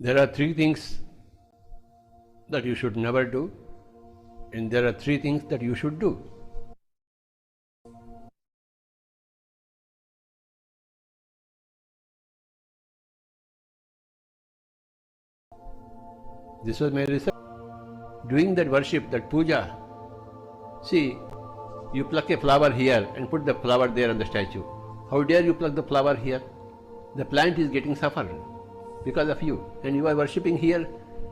There are three things that you should never do, and there are three things that you should do. This was my research. Doing that worship, that puja, see, you pluck a flower here and put the flower there on the statue. How dare you pluck the flower here? The plant is getting suffered because of you, and you are worshipping here,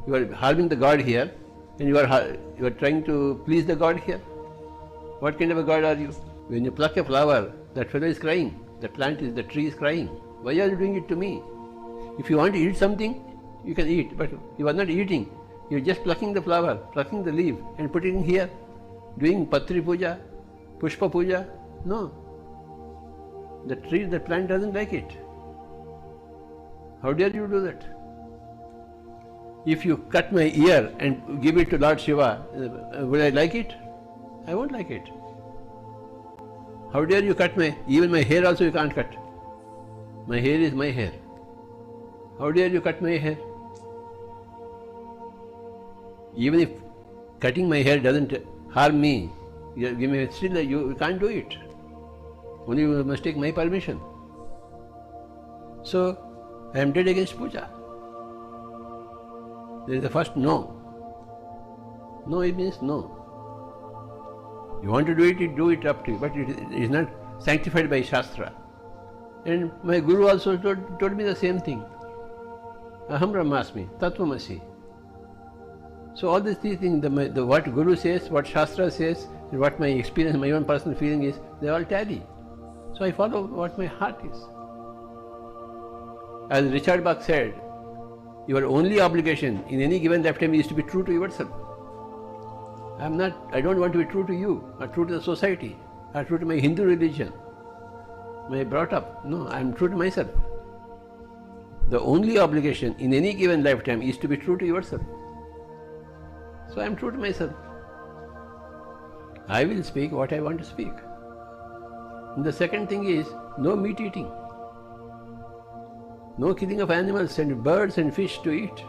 you are harming the God here, and you are trying to please the God here. What kind of a God are you? When you pluck a flower, that fellow is crying, the tree is crying. Why are you doing it to me? If you want to eat something, you can eat, but you are not eating. You are just plucking the flower, plucking the leaf and putting it here, doing Patri Puja, Pushpa Puja. No. The tree, the plant doesn't like it. How dare you do that? If you cut my ear and give it to Lord Shiva, will I like it? I won't like it. How dare you cut even my hair also you can't cut. My hair is my hair. How dare you cut my hair? Even if cutting my hair doesn't harm me, still you can't do it. Only you must take my permission. So, I am dead against puja. There is the first no. No, it means no. You want to do it, do it up to you, but it is not sanctified by Shastra. And my Guru also told me the same thing. Aham Brahmasmi, Tattvamasi. So all these three things, what Guru says, what Shastra says, and what my experience, my own personal feeling is, they all tally. So I follow what my heart is. As Richard Bach said, your only obligation in any given lifetime is to be true to yourself. I don't want to be true to you, or true to the society, or true to my Hindu religion, my brought up. No, I am true to myself. The only obligation in any given lifetime is to be true to yourself. So I am true to myself. I will speak what I want to speak. And the second thing is no meat eating. No killing of animals and birds and fish to eat.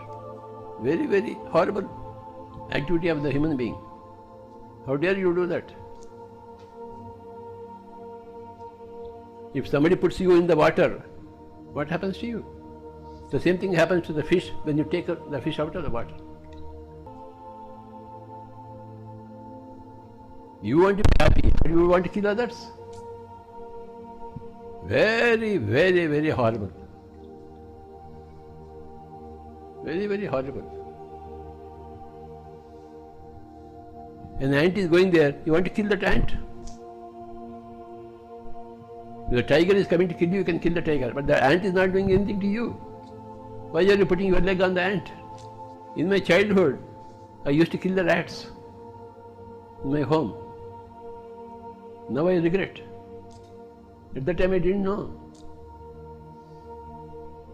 Very, very horrible activity of the human being. How dare you do that? If somebody puts you in the water, what happens to you? The same thing happens to the fish when you take the fish out of the water. You want to be happy, but you want to kill others. Very, very, very horrible. Very, very horrible. An ant is going there, you want to kill that ant. If the tiger is coming to kill you, you can kill the tiger, but the ant is not doing anything to you. Why are you putting your leg on the ant? In my childhood, I used to kill the rats in my home. Now I regret. At that time I didn't know.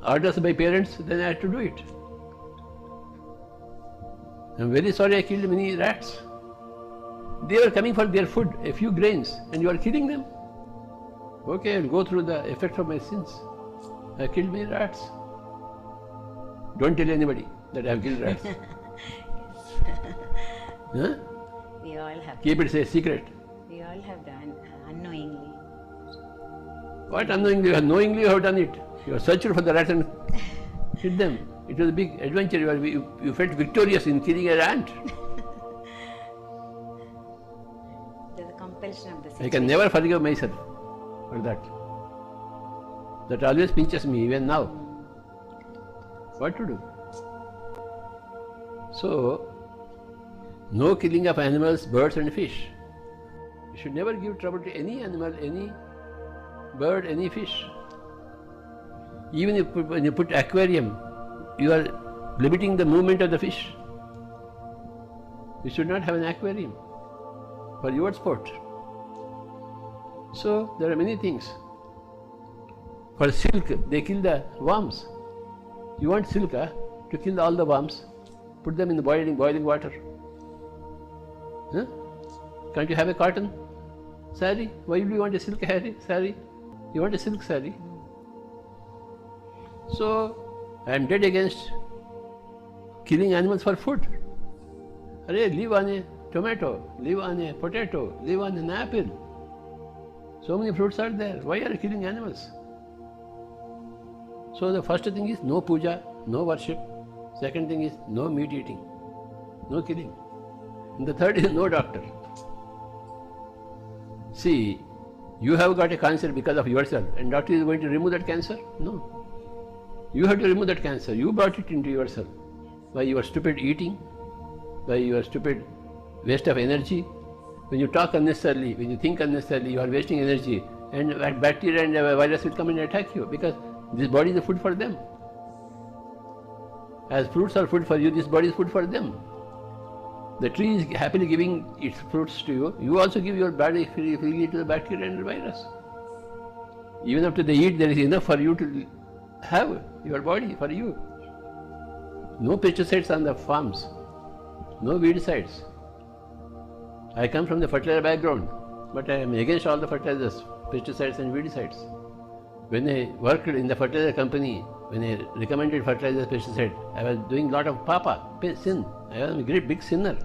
Orders by parents, then I had to do it. I'm very sorry I killed many rats. They were coming for their food, a few grains, and you are killing them. Okay, I'll go through the effect of my sins. I killed many rats. Don't tell anybody that I have killed rats. Huh? We all have. Keep it a secret. We all have done unknowingly. What unknowingly? Knowingly you have done it. You have searched for the rats and hit them. It was a big adventure. You felt victorious in killing an ant. There's a compulsion of the situation. I can never forgive myself for that. That always pinches me, even now. What to do? So, no killing of animals, birds and fish. You should never give trouble to any animal, any bird, any fish. Even if when you put aquarium, you are limiting the movement of the fish. You should not have an aquarium for your sport. So there are many things. For silk, they kill the worms. You want silk to kill all the worms, put them in the boiling water. Huh? Can't you have a cotton sari? Why do you want a silk sari? You want a silk sari? So I am dead against killing animals for food. Live on a tomato, live on a potato, live on an apple. So many fruits are there. Why are you killing animals? So the first thing is no puja, no worship. Second thing is no meat eating, no killing. And the third is no doctor. See, you have got a cancer because of yourself, and doctor is going to remove that cancer? No. You have to remove that cancer. You brought it into yourself by your stupid eating, by your stupid waste of energy. When you talk unnecessarily, when you think unnecessarily, you are wasting energy, and bacteria and virus will come and attack you because this body is the food for them. As fruits are food for you, this body is food for them. The tree is happily giving its fruits to you. You also give your body freely to the bacteria and the virus. Even after they eat, there is enough for you to have your body for you. No pesticides on the farms, no weedicides. I come from the fertilizer background, but I am against all the fertilizers, pesticides and weedicides. When I worked in the fertilizer company, when I recommended fertilizer pesticide, I was doing a lot of sin. I was a great big sinner.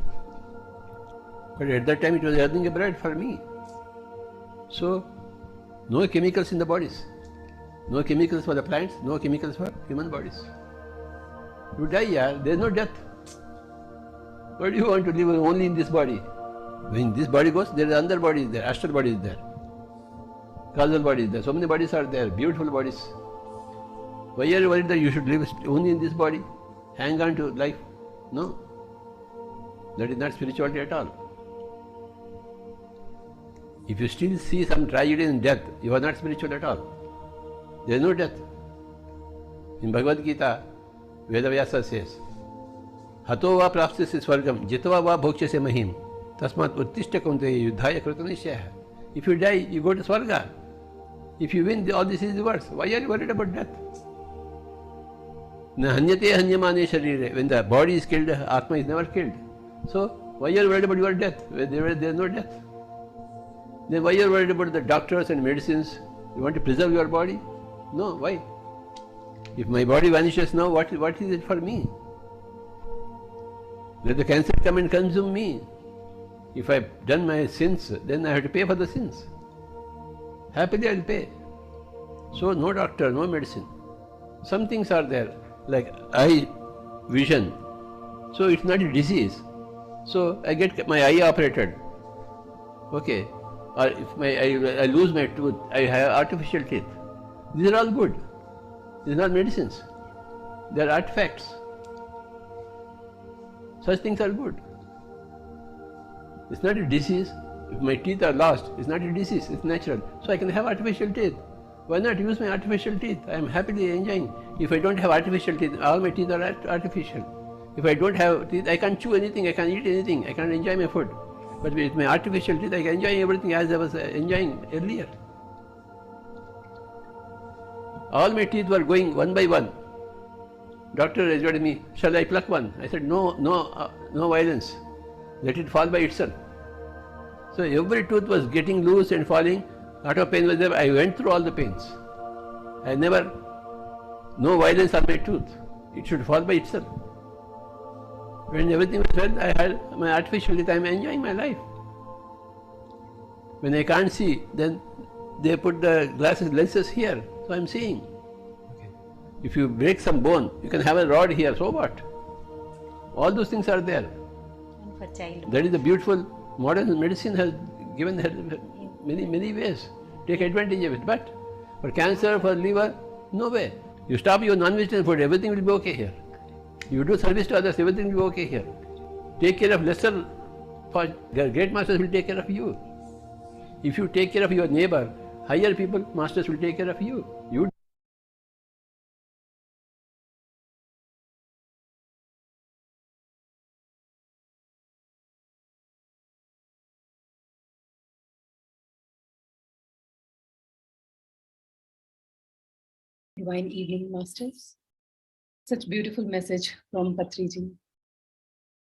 But at that time it was earning a bread for me. So, no chemicals in the bodies. No chemicals for the plants, no chemicals for human bodies. You die, there is no death. Why do you want to live only in this body? When this body goes, there is another body is there, astral body is there, causal body is there, so many bodies are there, beautiful bodies. Why are you worried that you should live only in this body? Hang on to life? No. That is not spirituality at all. If you still see some tragedy in death, you are not spiritual at all. There is no death. In Bhagavad Gita, Vedavyasa says, Hato va prapsyasi swargam, jitva va bhoksyase mahim, tasmat uttishta kaunteya yuddhaya krutanishyah. If you die, you go to Swarga. If you win, all this is worse. Why are you worried about death? Na hanyate hanyamane sharire. When the body is killed, Atma is never killed. So, why are you worried about your death? There is no death. Then why are you worried about the doctors and medicines? You want to preserve your body? No, why? If my body vanishes now, what is it for me? Let the cancer come and consume me. If I have done my sins, then I have to pay for the sins. Happily I will pay. So no doctor, no medicine. Some things are there, like eye vision. So it's not a disease. So I get my eye operated. Okay. Or if I lose my tooth, I have artificial teeth. These are all good. These are not medicines. They are artifacts. Such things are good. It's not a disease. If my teeth are lost, it's not a disease, it's natural. So I can have artificial teeth. Why not use my artificial teeth? I am happily enjoying. If I don't have artificial teeth, all my teeth are artificial. If I don't have teeth, I can't chew anything, I can't eat anything, I can't enjoy my food. But with my artificial teeth, I can enjoy everything as I was enjoying earlier. All my teeth were going one by one. Doctor assured me, shall I pluck one? I said, no violence. Let it fall by itself. So every tooth was getting loose and falling. Lot of pain was there. I went through all the pains. No violence on my tooth. It should fall by itself. When everything was well, I had my artificial teeth. I am enjoying my life. When I can't see, then they put the lenses here. So I am seeing. Okay. If you break some bone, you can have a rod here. So what? All those things are there. And for childhood. That is the beautiful modern medicine has given many ways. Take advantage of it. But for cancer, for liver, no way. You stop your non-vegetarian food, everything will be okay here. You do service to others, everything will be okay here. Take care of lesser, great masters will take care of you. If you take care of your neighbor, higher people, masters will take care of you. Divine evening, masters. Such beautiful message from Patriji.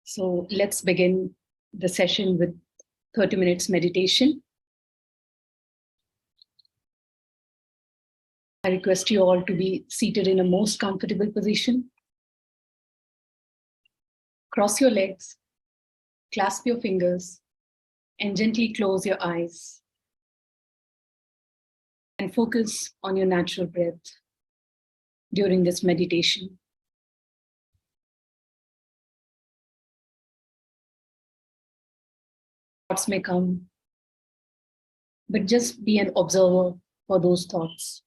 So let's begin the session with 30 minutes meditation. I request you all to be seated in a most comfortable position. Cross your legs, clasp your fingers, and gently close your eyes. And focus on your natural breath during this meditation. Thoughts may come, but just be an observer for those thoughts.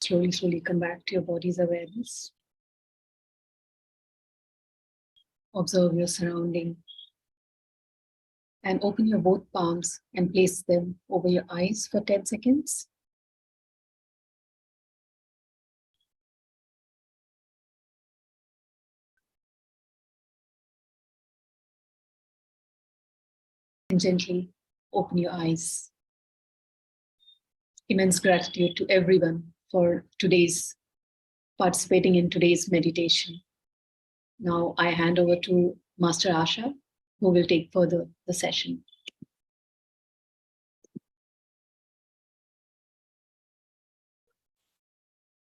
Slowly, slowly come back to your body's awareness. Observe your surrounding and open your both palms and place them over your eyes for 10 seconds. And gently open your eyes. Immense gratitude to everyone for participating in today's meditation. Now I hand over to Master Asha, who will take further the session.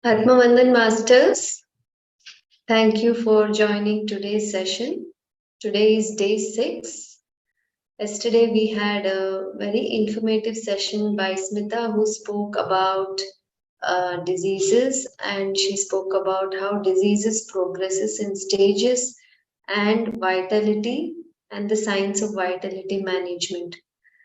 Atmavandan Masters, thank you for joining today's session. Today is day 6. Yesterday we had a very informative session by Smita, who spoke about diseases, and she spoke about how diseases progresses in stages and vitality and the science of vitality management.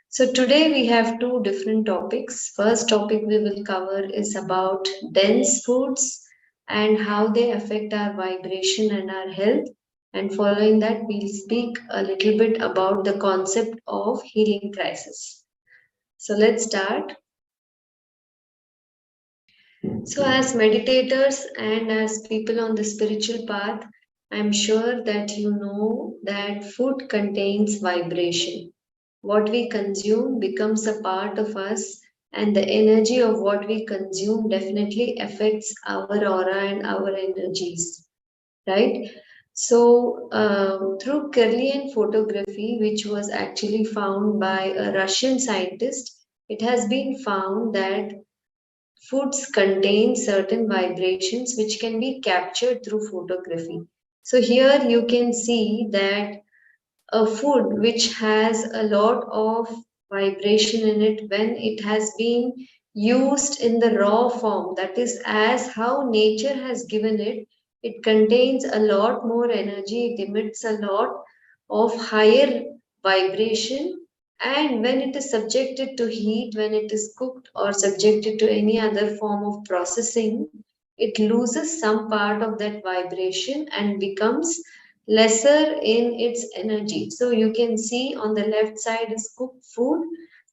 So today we have 2 different topics. First topic we will cover is about dense foods and how they affect our vibration and our health. And following that, we'll speak a little bit about the concept of healing crisis. So let's start. So as meditators and as people on the spiritual path, I'm sure that you know that food contains vibration. What we consume becomes a part of us, and the energy of what we consume definitely affects our aura and our energies, right? So through Kirlian photography, which was actually found by a Russian scientist, it has been found that foods contain certain vibrations which can be captured through photography. So here you can see that a food which has a lot of vibration in it, when it has been used in the raw form, that is as how nature has given it, it contains a lot more energy, it emits a lot of higher vibration, and when it is subjected to heat, when it is cooked or subjected to any other form of processing, it loses some part of that vibration and becomes lesser in its energy. So you can see on the left side is cooked food,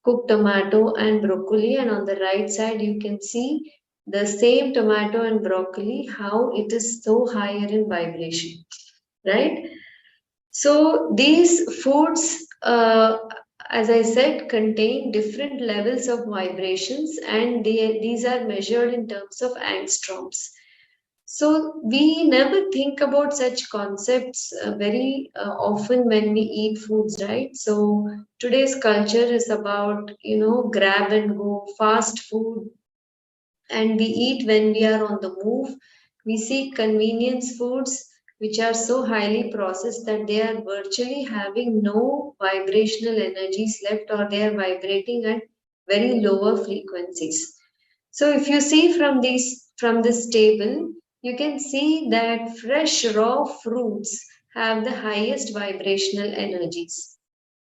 cooked tomato and broccoli, and on the right side you can see the same tomato and broccoli, how it is so higher in vibration, right? So these foods, as I said, contain different levels of vibrations, and these are measured in terms of angstroms. So we never think about such concepts very often when we eat foods, right? So today's culture is about, grab and go, fast food, and we eat when we are on the move. We seek convenience foods which are so highly processed that they are virtually having no vibrational energies left, or they are vibrating at very lower frequencies. So if you see from this table, you can see that fresh raw fruits have the highest vibrational energies.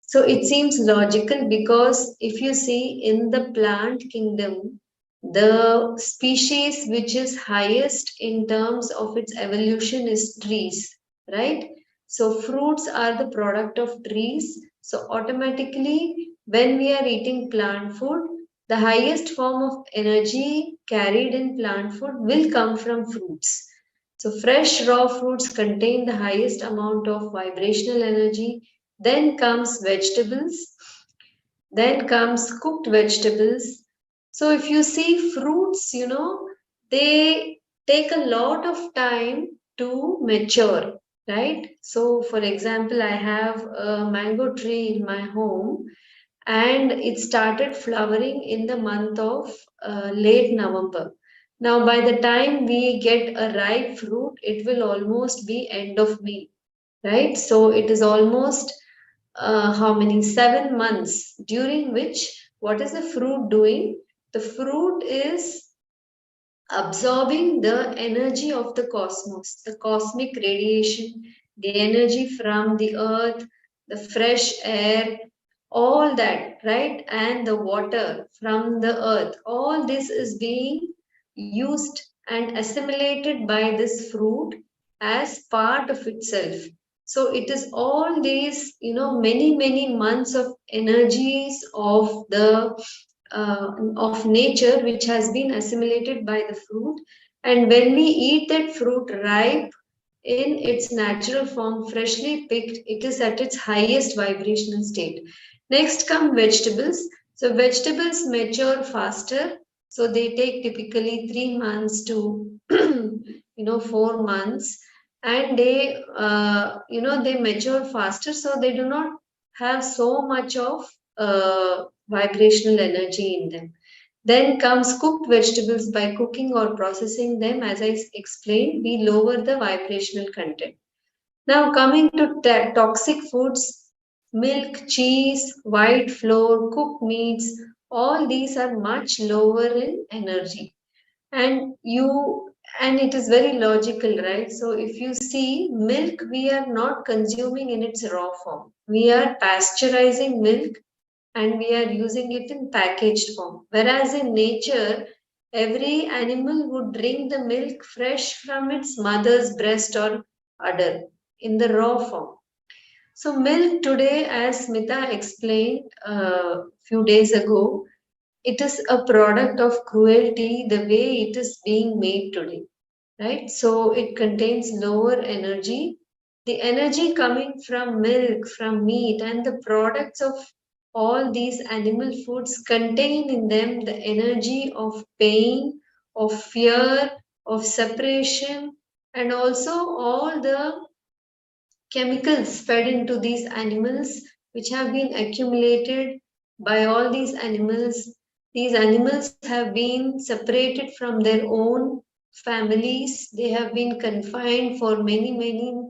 So it seems logical, because if you see in the plant kingdom, the species which is highest in terms of its evolution is trees, right? So fruits are the product of trees. So automatically, when we are eating plant food, the highest form of energy carried in plant food will come from fruits. So fresh raw fruits contain the highest amount of vibrational energy. Then comes vegetables. Then comes cooked vegetables. So if you see fruits, they take a lot of time to mature, right? So for example, I have a mango tree in my home, and it started flowering in the month of late November. Now, by the time we get a ripe fruit, it will almost be end of May, right? So it is almost how many? 7 months, during which what is the fruit doing? The fruit is absorbing the energy of the cosmos, the cosmic radiation, the energy from the earth, the fresh air, all that, right? And the water from the earth. All this is being used and assimilated by this fruit as part of itself. So it is all these, many months of energies of the of nature which has been assimilated by the fruit. And when we eat that fruit ripe in its natural form, freshly picked, it is at its highest vibrational state. Next come vegetables. So vegetables mature faster. So they take typically 3 months to 4 months, and they mature faster, so they do not have so much of vibrational energy in them. Then comes cooked vegetables. By cooking or processing them, as I explained, we lower the vibrational content. Now coming to toxic foods, milk, cheese, white flour, cooked meats, all these are much lower in energy. And it is very logical, right? So if you see milk, we are not consuming in its raw form. We are pasteurizing milk and we are using it in packaged form. Whereas in nature, every animal would drink the milk fresh from its mother's breast or udder in the raw form. So milk today, as Smita explained a few days ago, it is a product of cruelty the way it is being made today, right? So it contains lower energy. The energy coming from milk, from meat, and the products of all these animal foods contain in them the energy of pain, of fear, of separation, and also all the chemicals fed into these animals which have been accumulated by all these animals. These animals have been separated from their own families. They have been confined for many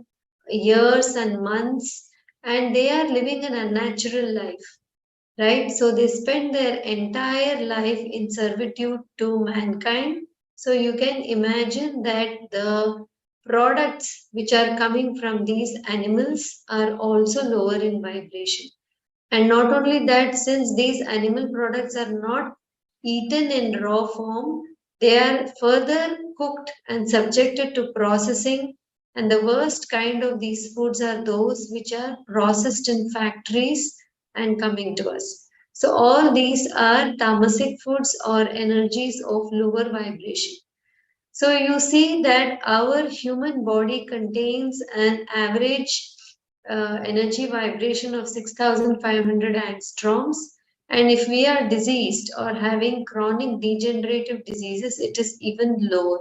years and months, and they are living an unnatural life, right? So they spend their entire life in servitude to mankind. So you can imagine that the products which are coming from these animals are also lower in vibration. And not only that, since these animal products are not eaten in raw form, they are further cooked and subjected to processing. And the worst kind of these foods are those which are processed in factories and coming to us. So all these are tamasic foods or energies of lower vibration. So you see that our human body contains an average energy vibration of 6,500 angstroms. And if we are diseased or having chronic degenerative diseases, it is even lower.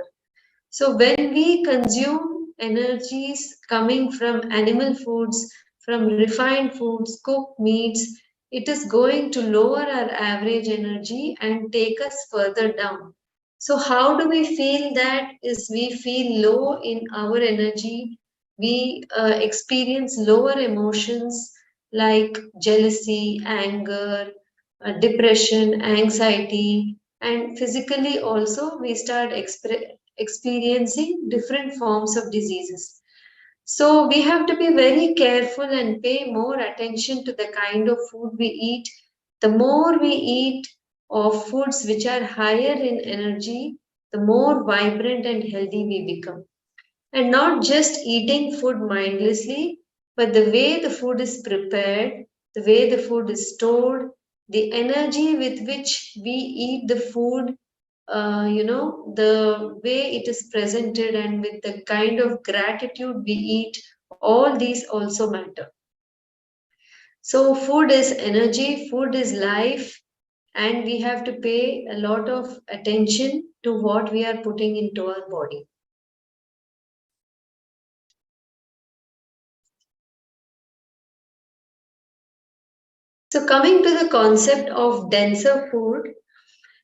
So when we consume energies coming from animal foods, from refined foods, cooked meats, it is going to lower our average energy and take us further down. So how do we feel that? Is we feel low in our energy. We experience lower emotions like jealousy, anger, depression, anxiety, and physically also we start experiencing different forms of diseases. So we have to be very careful and pay more attention to the kind of food we eat. The more we eat of foods which are higher in energy, the more vibrant and healthy we become. And not just eating food mindlessly, but the way the food is prepared, the way the food is stored, the energy with which we eat the food, the way it is presented, and with the kind of gratitude we eat, all these also matter. So food is energy, food is life, and we have to pay a lot of attention to what we are putting into our body. So coming to the concept of denser food,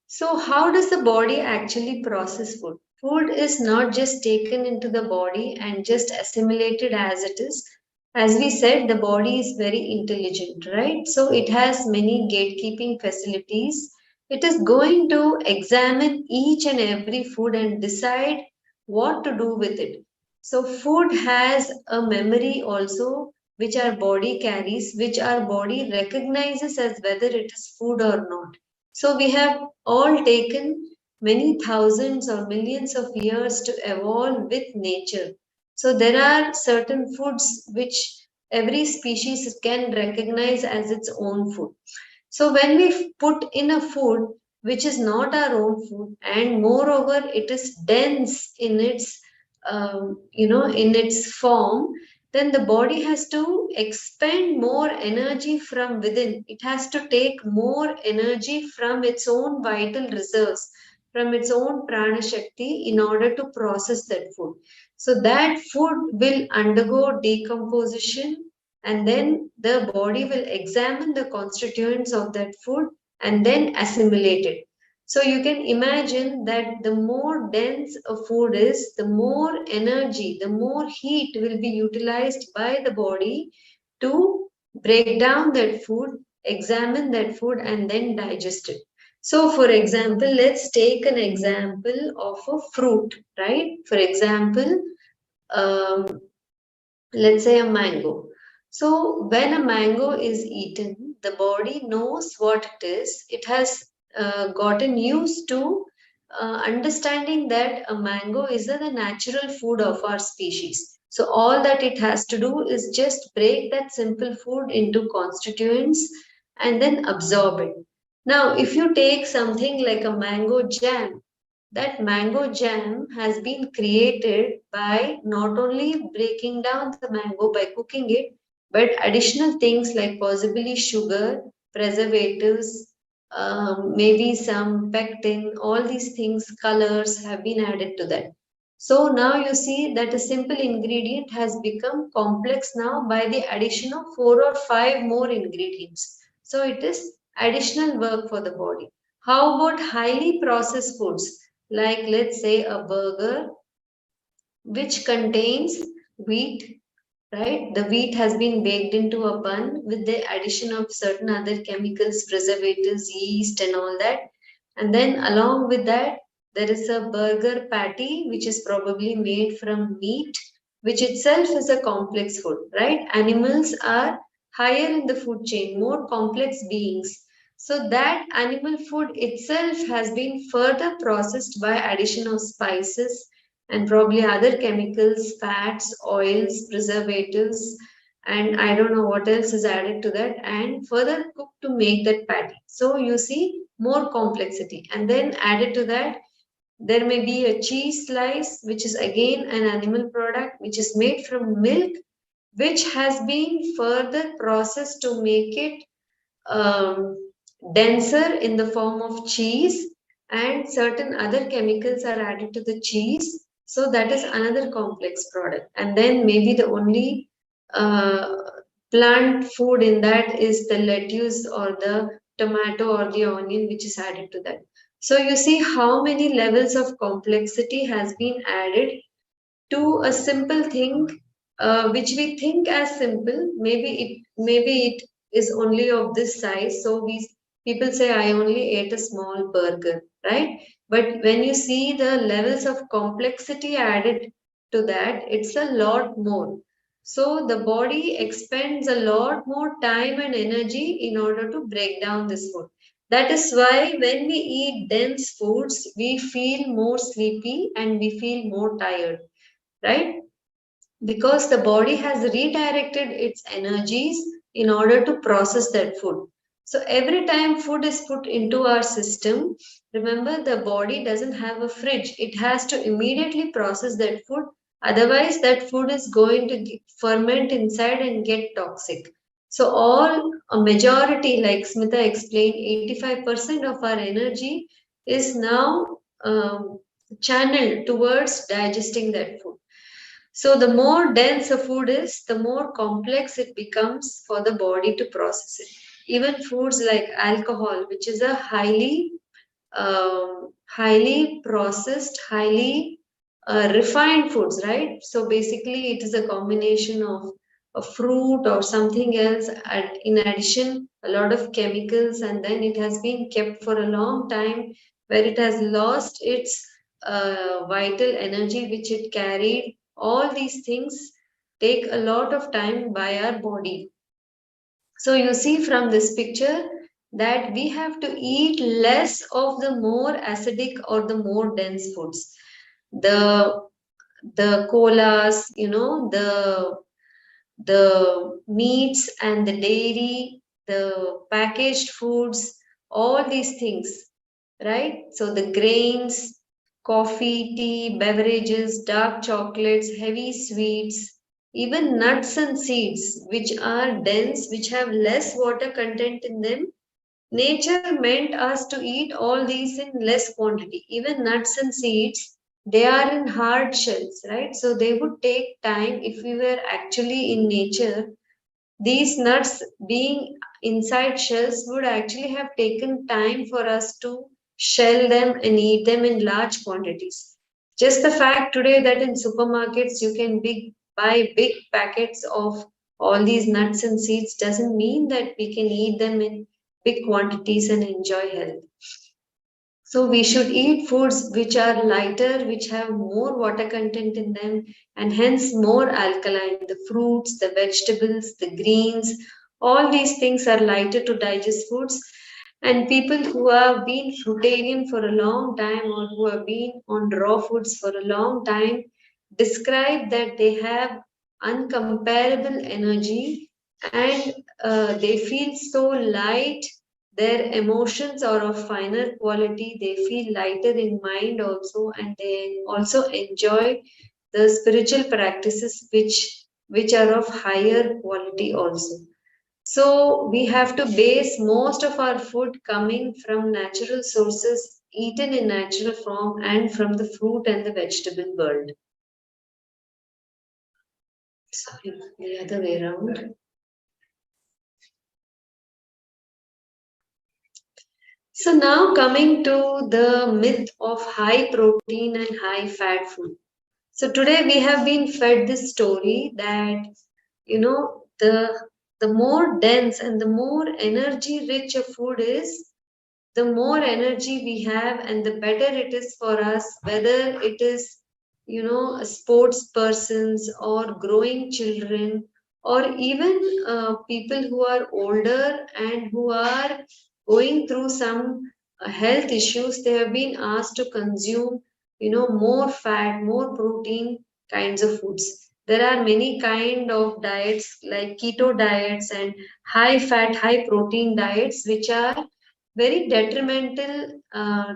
so how does the body actually process food? Food is not just taken into the body and just assimilated as it is. As we said, the body is very intelligent, right? So it has many gatekeeping facilities. It is going to examine each and every food and decide what to do with it. So food has a memory also, which our body carries, which our body recognizes as whether it is food or not. So we have all taken many thousands or millions of years to evolve with nature. So there are certain foods which every species can recognize as its own food. So when we put in a food which is not our own food, and moreover it is dense in its in its form, then the body has to expend more energy from within. It has to take more energy from its own vital reserves, from its own prana shakti, in order to process that food. So that food will undergo decomposition, and then the body will examine the constituents of that food and then assimilate it. So you can imagine that the more dense a food is, the more energy, the more heat will be utilized by the body to break down that food, examine that food, and then digest it. So for example, let's take an example of a fruit, right? For example, um, let's say a mango. So when a mango is eaten, the body knows what it is. It has gotten used to understanding that a mango is the natural food of our species. So all that it has to do is just break that simple food into constituents and then absorb it. Now, if you take something like a mango jam, that mango jam has been created by not only breaking down the mango by cooking it, but additional things like possibly sugar, preservatives, maybe some pectin, all these things, colors have been added to that. So now you see that a simple ingredient has become complex now by the addition of 4 or 5 more ingredients. So it is additional work for the body. How about highly processed foods? Like let's say a burger which contains wheat, right? The wheat has been baked into a bun with the addition of certain other chemicals, preservatives, yeast and all that. And then along with that, there is a burger patty which is probably made from meat, which itself is a complex food, right? Animals are higher in the food chain, more complex beings. So that animal food itself has been further processed by addition of spices and probably other chemicals, fats, oils, preservatives, and I don't know what else is added to that, and further cooked to make that patty. So you see more complexity. And then added to that, there may be a cheese slice, which is again an animal product, which is made from milk, which has been further processed to make it um, denser in the form of cheese, and certain other chemicals are added to the cheese. So that is another complex product. And then maybe the only uh, plant food in that is the lettuce or the tomato or the onion, which is added to that. So you see how many levels of complexity has been added to a simple thing, which we think as simple. Maybe it is only of this size. So we people say I only ate a small burger, right? But when you see the levels of complexity added to that, it's a lot more. So the body expends a lot more time and energy in order to break down this food. That is why when we eat dense foods, we feel more sleepy and we feel more tired, right? Because the body has redirected its energies in order to process that food. So every time food is put into our system, remember the body doesn't have a fridge. It has to immediately process that food. Otherwise, that food is going to ferment inside and get toxic. So a majority, like Smita explained, 85% of our energy is now channeled towards digesting that food. So the more dense a food is, the more complex it becomes for the body to process it. Even foods like alcohol, which is a highly processed, highly refined foods, right? So basically, it is a combination of a fruit or something else, and in addition, a lot of chemicals, and then it has been kept for a long time, where it has lost its vital energy which it carried. All these things take a lot of time by our body. So you see from this picture that we have to eat less of the more acidic or the more dense foods. The colas, the meats and the dairy, the packaged foods, all these things, right? So the grains, coffee, tea, beverages, dark chocolates, heavy sweets, even nuts and seeds, which are dense, which have less water content in them. Nature meant us to eat all these in less quantity. Even nuts and seeds, they are in hard shells, right? So they would take time. If we were actually in nature, these nuts being inside shells would actually have taken time for us to shell them and eat them in large quantities. Just the fact today that in supermarkets you can buy big packets of all these nuts and seeds doesn't mean that we can eat them in big quantities and enjoy health. So we should eat foods which are lighter, which have more water content in them, and hence more alkaline. The fruits, the vegetables, the greens, all these things are lighter to digest foods. And people who have been fruitarian for a long time or who have been on raw foods for a long time describe that they have uncomparable energy and they feel so light. Their emotions are of finer quality. They feel lighter in mind also, and they also enjoy the spiritual practices which are of higher quality also. So we have to base most of our food coming from natural sources, eaten in natural form, and from the fruit and the vegetable world. Sorry, the other way around. So now coming to the myth of high protein and high fat food. So today we have been fed this story that the more dense and the more energy rich a food is, the more energy we have and the better it is for us, whether it is sports persons or growing children or even people who are older and who are going through some health issues. They have been asked to consume more fat, more protein kinds of foods. There are many kind of diets like keto diets and high fat, high protein diets which are very detrimental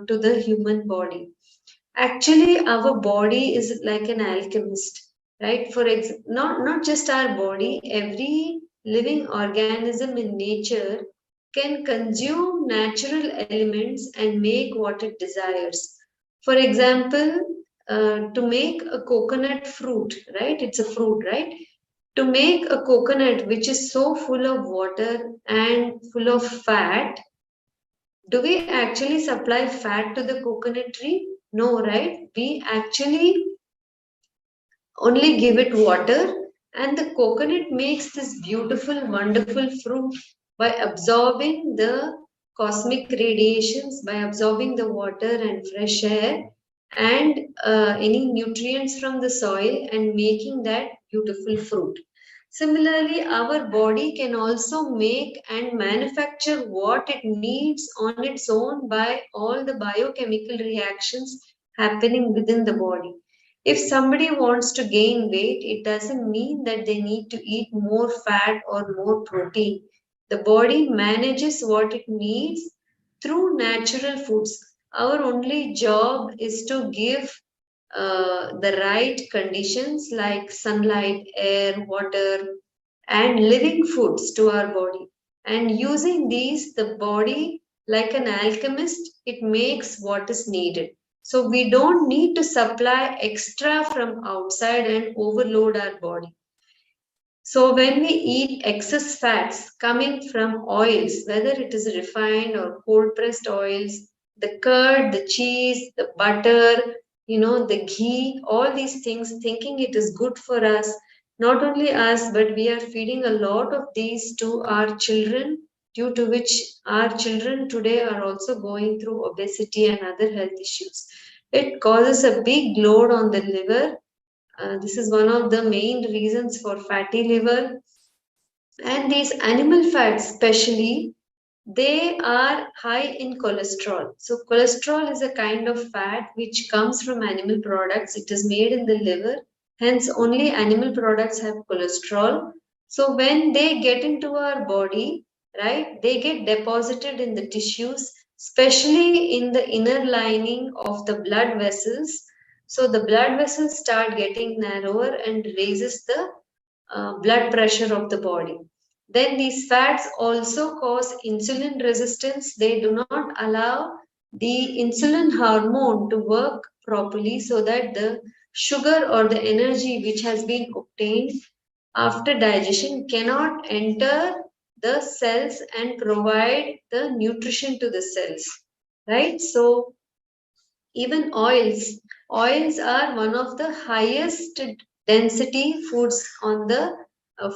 to the human body. Actually, our body is like an alchemist, right? Not just our body, every living organism in nature can consume natural elements and make what it desires. For example, to make a coconut fruit, right? It's a fruit, right? To make a coconut which is so full of water and full of fat, do we actually supply fat to the coconut tree? No, right? We actually only give it water, and the coconut makes this beautiful, wonderful fruit by absorbing the cosmic radiations, by absorbing the water and fresh air and any nutrients from the soil and making that beautiful fruit. Similarly, our body can also make and manufacture what it needs on its own by all the biochemical reactions happening within the body. If somebody wants to gain weight, it doesn't mean that they need to eat more fat or more protein. The body manages what it needs through natural foods. Our only job is to give the right conditions like sunlight, air, water, and living foods to our body. And using these, the body, like an alchemist, it makes what is needed. So we don't need to supply extra from outside and overload our body. So when we eat excess fats coming from oils, whether it is refined or cold pressed oils, the curd, the cheese, the butter, the ghee, all these things, thinking it is good for us, not only us, but we are feeding a lot of these to our children, due to which our children today are also going through obesity and other health issues. It causes a big load on the liver. This is one of the main reasons for fatty liver. And these animal fats, especially, they are high in cholesterol. So cholesterol is a kind of fat which comes from animal products. It is made in the liver. Hence, only animal products have cholesterol. So when they get into our body, right, they get deposited in the tissues, especially in the inner lining of the blood vessels. So the blood vessels start getting narrower and raises the blood pressure of the body. Then these fats also cause insulin resistance. They do not allow the insulin hormone to work properly so that the sugar or the energy which has been obtained after digestion cannot enter the cells and provide the nutrition to the cells. Right? So even oils are one of the highest density foods on the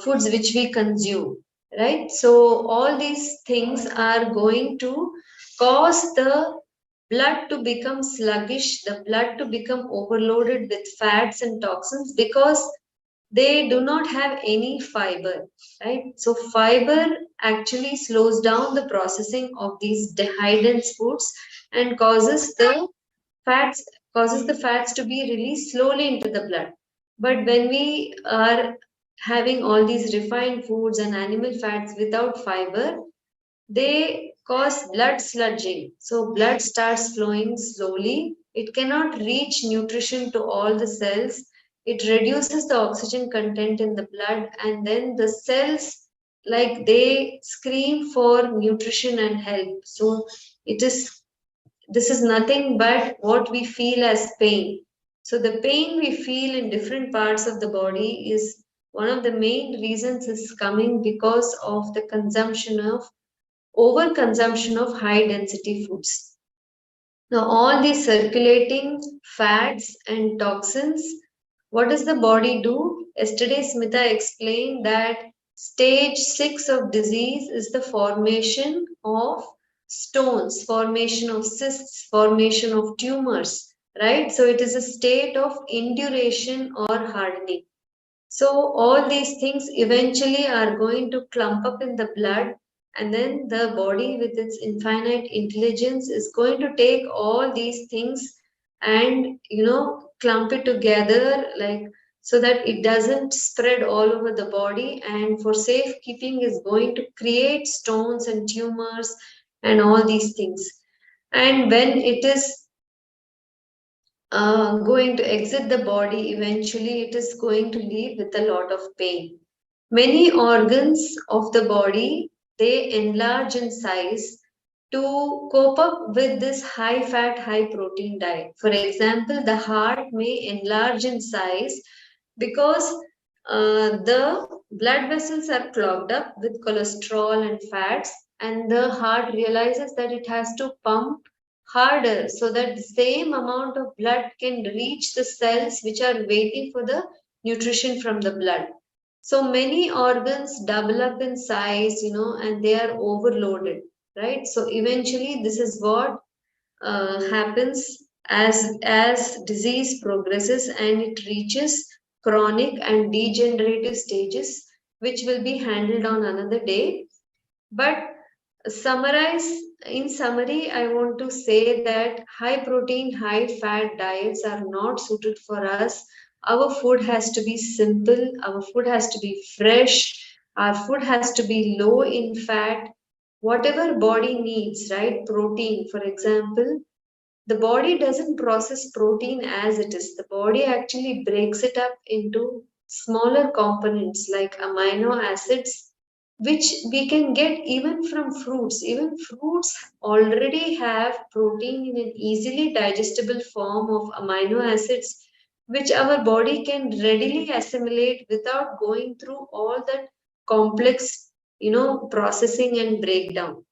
foods which we consume, right? So all these things are going to cause the blood to become sluggish, the blood to become overloaded with fats and toxins because they do not have any fiber, right? So fiber actually slows down the processing of these high dense foods and fats causes the fats to be released slowly into the blood. But when we are having all these refined foods and animal fats without fiber, they cause blood sludging. So blood starts flowing slowly. It cannot reach nutrition to all the cells. It reduces the oxygen content in the blood, and then the cells, like, they scream for nutrition and help. So it is this is nothing but what we feel as pain. So the pain we feel in different parts of the body is one of the main reasons is coming because of the consumption of overconsumption of high density foods. Now all these circulating fats and toxins, what does the body do? Yesterday Smita explained that stage 6 of disease is the formation of stones, formation of cysts, formation of tumors, right? So it is a state of induration or hardening. So all these things eventually are going to clump up in the blood, and then the body with its infinite intelligence is going to take all these things and clump it together, like, so that it doesn't spread all over the body, and for safekeeping is going to create stones and tumors and all these things. And when it is going to exit the body, eventually it is going to leave with a lot of pain. Many organs of the body, they enlarge in size to cope up with this high fat, high protein diet. For example, the heart may enlarge in size because the blood vessels are clogged up with cholesterol and fats, and the heart realizes that it has to pump harder so that the same amount of blood can reach the cells which are waiting for the nutrition from the blood. So many organs double up in size, and they are overloaded, right? So eventually this is what happens as disease progresses and it reaches chronic and degenerative stages, which will be handled on another day. But summarize in summary, I want to say that high protein, high fat diets are not suited for us. Our food has to be simple, our food has to be fresh, our food has to be low in fat, whatever body needs, right? Protein, for example, the body doesn't process protein as it is. The body actually breaks it up into smaller components like amino acids, which we can get even from fruits. Even fruits already have protein in an easily digestible form of amino acids, which our body can readily assimilate without going through all that complex, processing and breakdown.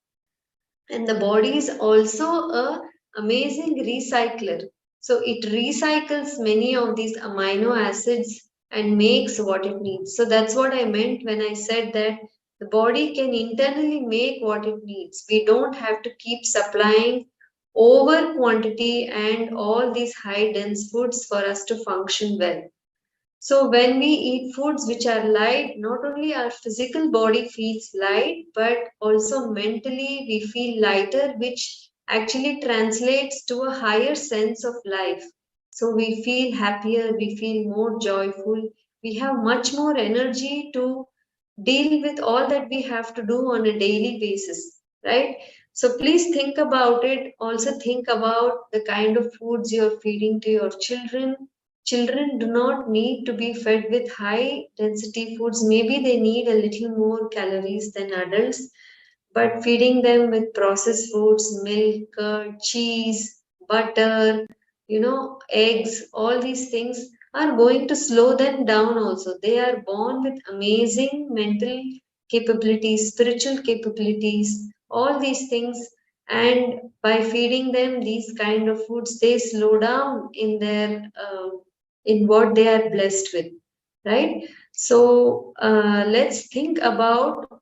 And the body is also a amazing recycler, so it recycles many of these amino acids and makes what it needs. So that's what I meant when I said that the body can internally make what it needs. We don't have to keep supplying over quantity and all these high dense foods for us to function well. So when we eat foods which are light, not only our physical body feels light, but also mentally we feel lighter, which actually translates to a higher sense of life. So we feel happier, we feel more joyful, we have much more energy to deal with all that we have to do on a daily basis, right? So please think about it. Also think about the kind of foods you're feeding to your children. Children do not need to be fed with high density foods. Maybe they need a little more calories than adults, but feeding them with processed foods, milk, cheese, butter, eggs, all these things are going to slow them down also. They are born with amazing mental capabilities, spiritual capabilities, all these things. And by feeding them these kind of foods, they slow down in their in what they are blessed with, right? So let's think about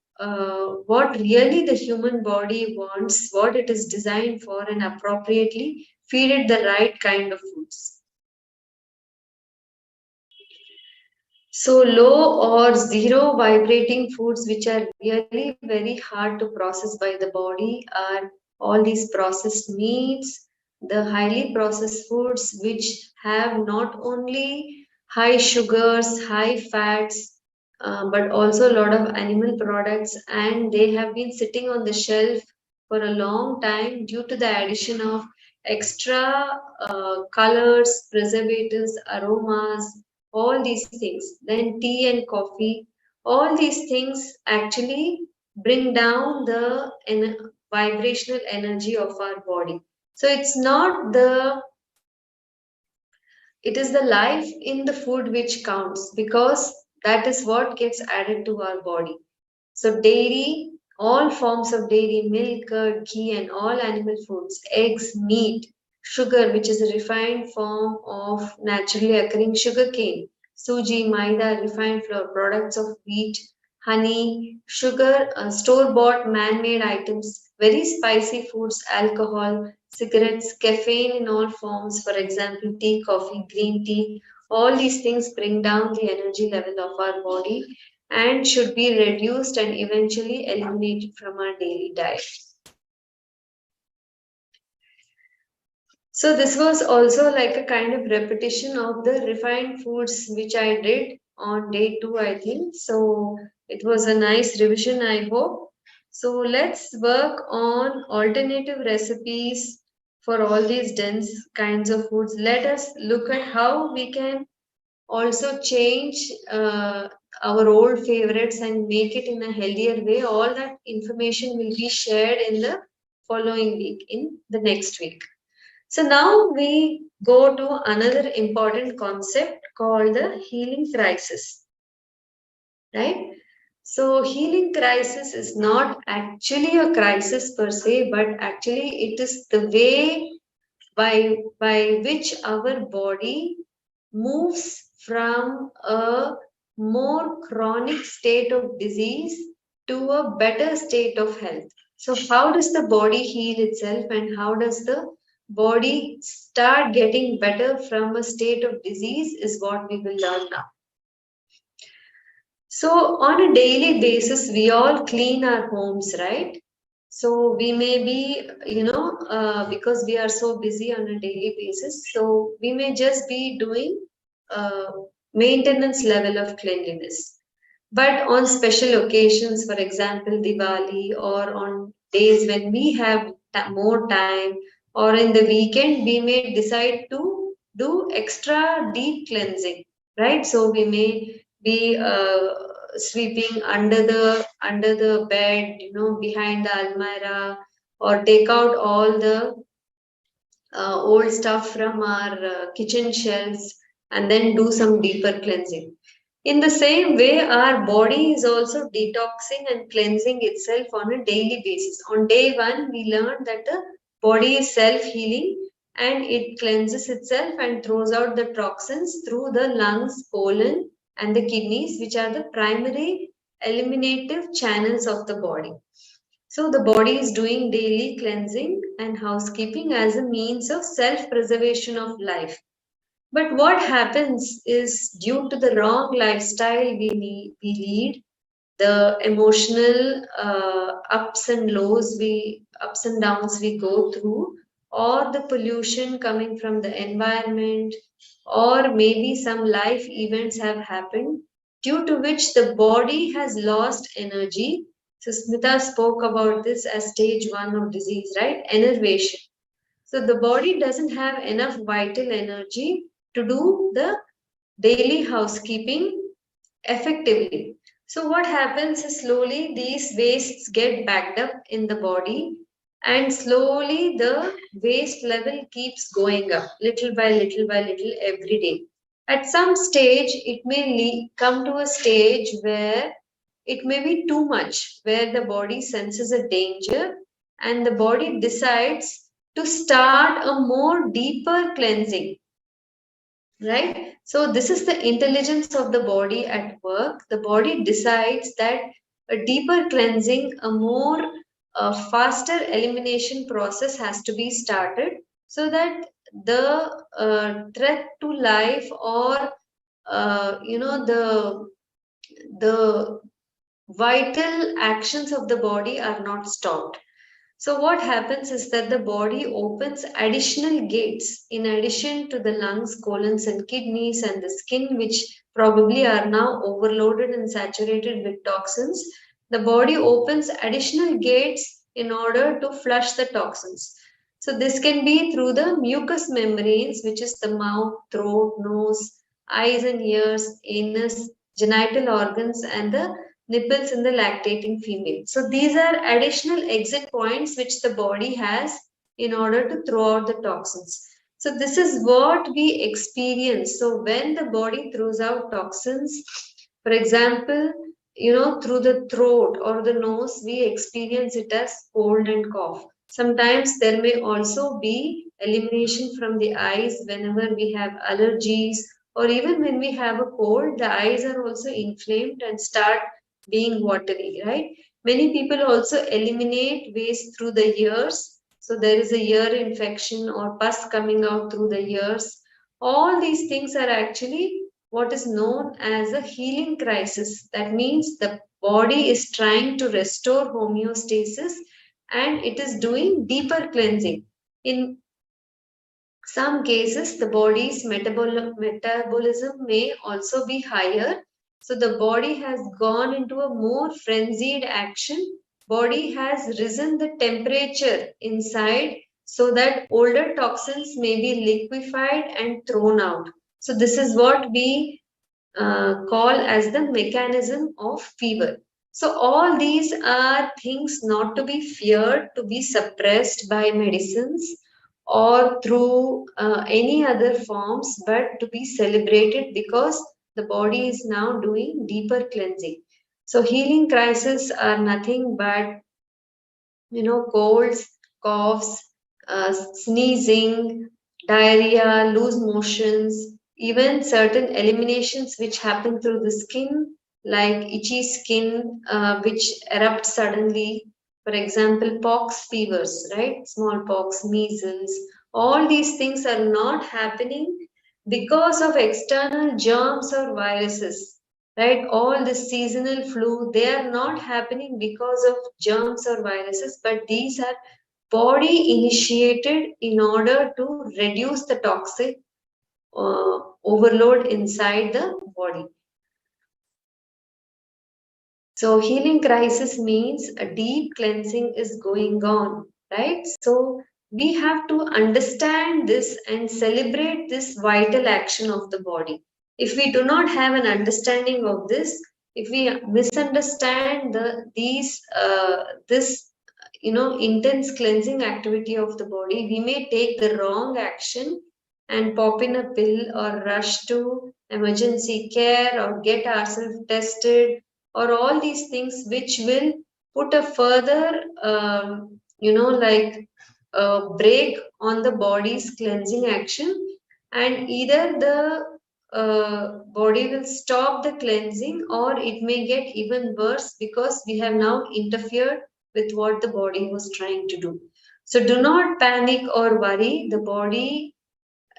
what really the human body wants, what it is designed for, and appropriately feed it the right kind of foods. So low or zero vibrating foods which are really very hard to process by the body are all these processed meats, the highly processed foods which have not only high sugars, high fats, but also a lot of animal products, and they have been sitting on the shelf for a long time due to the addition of extra colors, preservatives, aromas, all these things. Then tea and coffee, all these things actually bring down the vibrational energy of our body. So it is the life in the food which counts, because that is what gets added to our body. So dairy, all forms of dairy, milk, curd, ghee, and all animal foods, eggs, meat, sugar, which is a refined form of naturally occurring sugar cane, suji, maida, refined flour, products of wheat, honey, sugar, store-bought man-made items, very spicy foods, alcohol, cigarettes, caffeine in all forms, for example, tea, coffee, green tea, all these things bring down the energy level of our body and should be reduced and eventually eliminated from our daily diet. So this was also like a kind of repetition of the refined foods which I did on day 2, I think. So it was a nice revision, I hope. So let's work on alternative recipes for all these dense kinds of foods. Let us look at how we can also change our old favorites and make it in a healthier way. All that information will be shared in the following week, in the next week. So now we go to another important concept called the healing crisis, right? So healing crisis is not actually a crisis per se, but actually it is the way by which our body moves from a more chronic state of disease to a better state of health. So how does the body heal itself, and how does the body start getting better from a state of disease is what we will learn now. So on a daily basis, we all clean our homes, right? So we may be, because we are so busy on a daily basis, so we may just be doing maintenance level of cleanliness. But on special occasions, for example, Diwali, or on days when we have more time, or in the weekend, we may decide to do extra deep cleansing, right? So we may be sweeping under the bed, behind the almirah, or take out all the old stuff from our kitchen shelves and then do some deeper cleansing. In the same way, our body is also detoxing and cleansing itself on a daily basis. On day 1, we learned that the body is self-healing and it cleanses itself and throws out the toxins through the lungs, colon, and the kidneys, which are the primary eliminative channels of the body. So the body is doing daily cleansing and housekeeping as a means of self-preservation of life. But what happens is, due to the wrong lifestyle we lead, the emotional ups and downs we go through, or the pollution coming from the environment, or maybe some life events have happened due to which the body has lost energy. So Smita spoke about this as stage 1 of disease, right? Enervation. So the body doesn't have enough vital energy to do the daily housekeeping effectively. So what happens is, slowly these wastes get backed up in the body, and slowly the waste level keeps going up little by little every day. At some stage, it may come to a stage where it may be too much, where the body senses a danger and the body decides to start a more deeper cleansing, right? So this is the intelligence of the body at work. The body decides that a deeper cleansing, a more faster elimination process has to be started, so that the threat to life, or the vital actions of the body are not stopped. So what happens is that the body opens additional gates in addition to the lungs, colons and kidneys and the skin, which probably are now overloaded and saturated with toxins. The body opens additional gates in order to flush the toxins. So this can be through the mucous membranes, which is the mouth, throat, nose, eyes and ears, anus, genital organs and the nipples in the lactating female. So these are additional exit points which the body has in order to throw out the toxins. So this is what we experience. So when the body throws out toxins, for example, through the throat or the nose, we experience it as cold and cough. Sometimes there may also be elimination from the eyes whenever we have allergies, or even when we have a cold, the eyes are also inflamed and start being watery, right? Many people also eliminate waste through the ears. So there is a ear infection or pus coming out through the ears. All these things are actually what is known as a healing crisis. That means the body is trying to restore homeostasis and it is doing deeper cleansing. In some cases, the body's metabolism may also be higher. So the body has gone into a more frenzied action. Body has risen the temperature inside so that older toxins may be liquefied and thrown out. So this is what we call as the mechanism of fever. So all these are things not to be feared, to be suppressed by medicines or through any other forms, but to be celebrated because the body is now doing deeper cleansing. So healing crises are nothing but colds, coughs, sneezing, diarrhea, loose motions, even certain eliminations which happen through the skin, like itchy skin which erupts suddenly. For example, pox fevers, right? Smallpox, measles, all these things are not happening because of external germs or viruses, right? All the seasonal flu, they are not happening because of germs or viruses, but these are body initiated in order to reduce the toxic overload inside the body. So healing crisis means a deep cleansing is going on, right? So we have to understand this and celebrate this vital action of the body. If we do not have an understanding of this, if we misunderstand this intense cleansing activity of the body, we may take the wrong action and pop in a pill or rush to emergency care or get ourselves tested, or all these things which will put a further break on the body's cleansing action, and either the body will stop the cleansing or it may get even worse because we have now interfered with what the body was trying to do. So do not panic or worry. The body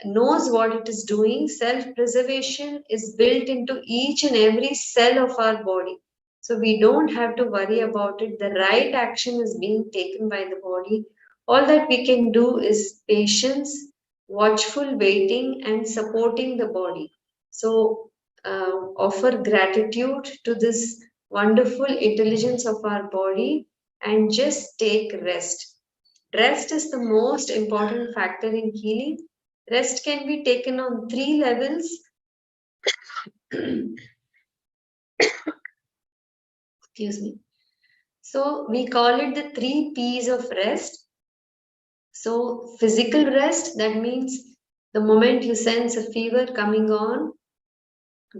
knows what it is doing. Self-preservation is built into each and every cell of our body. So we don't have to worry about it. The right action is being taken by the body. All that we can do is patience, watchful waiting, and supporting the body. So offer gratitude to this wonderful intelligence of our body and just take rest. Rest is the most important factor in healing. Rest can be taken on 3 levels. Excuse me. So we call it the 3 P's of rest. So physical rest, that means the moment you sense a fever coming on,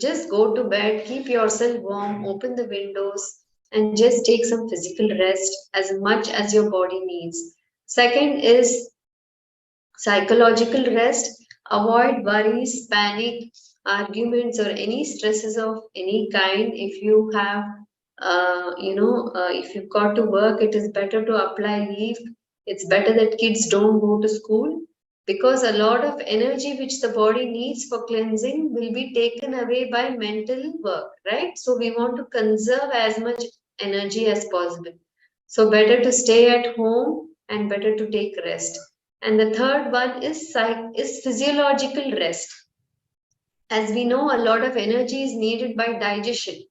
just go to bed, keep yourself warm, open the windows, and just take some physical rest as much as your body needs. Second is psychological rest. Avoid worries, panic, arguments, or any stresses of any kind. If you have, if you've got to work, it is better to apply leave. It's better that kids don't go to school, because a lot of energy which the body needs for cleansing will be taken away by mental work, right? So we want to conserve as much energy as possible. So better to stay at home and better to take rest. And the third one is physiological rest. As we know, a lot of energy is needed by digestion.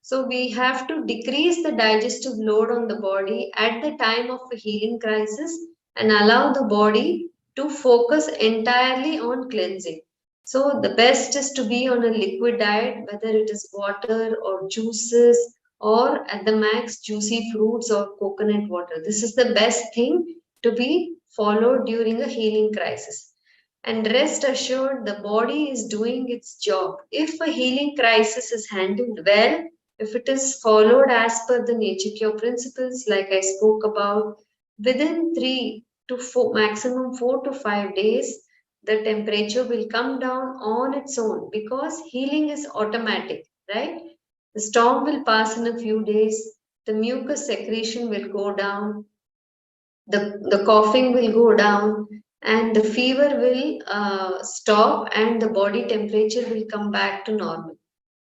So we have to decrease the digestive load on the body at the time of a healing crisis and allow the body to focus entirely on cleansing. So the best is to be on a liquid diet, whether it is water or juices or at the max juicy fruits or coconut water. This is the best thing to be followed during a healing crisis. And rest assured, the body is doing its job. If a healing crisis is handled well, if it is followed as per the nature cure principles, like I spoke about, within 3 to 4, maximum 4 to 5 days, the temperature will come down on its own, because healing is automatic, right? The storm will pass in a few days, the mucus secretion will go down, the coughing will go down, and the fever will stop, and the body temperature will come back to normal.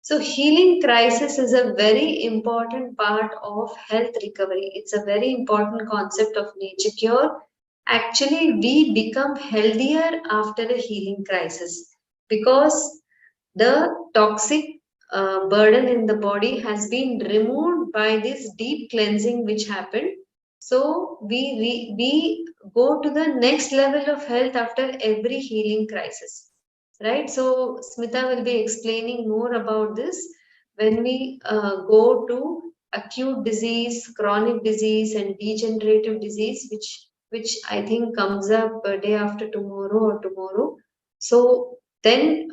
So healing crisis is a very important part of health recovery. It's a very important concept of nature cure. Actually, we become healthier after a healing crisis, because the toxic burden in the body has been removed by this deep cleansing which happened. So we go to the next level of health after every healing crisis, right? So Smita will be explaining more about this when we go to acute disease, chronic disease, and degenerative disease, which I think comes up day after tomorrow or tomorrow. So then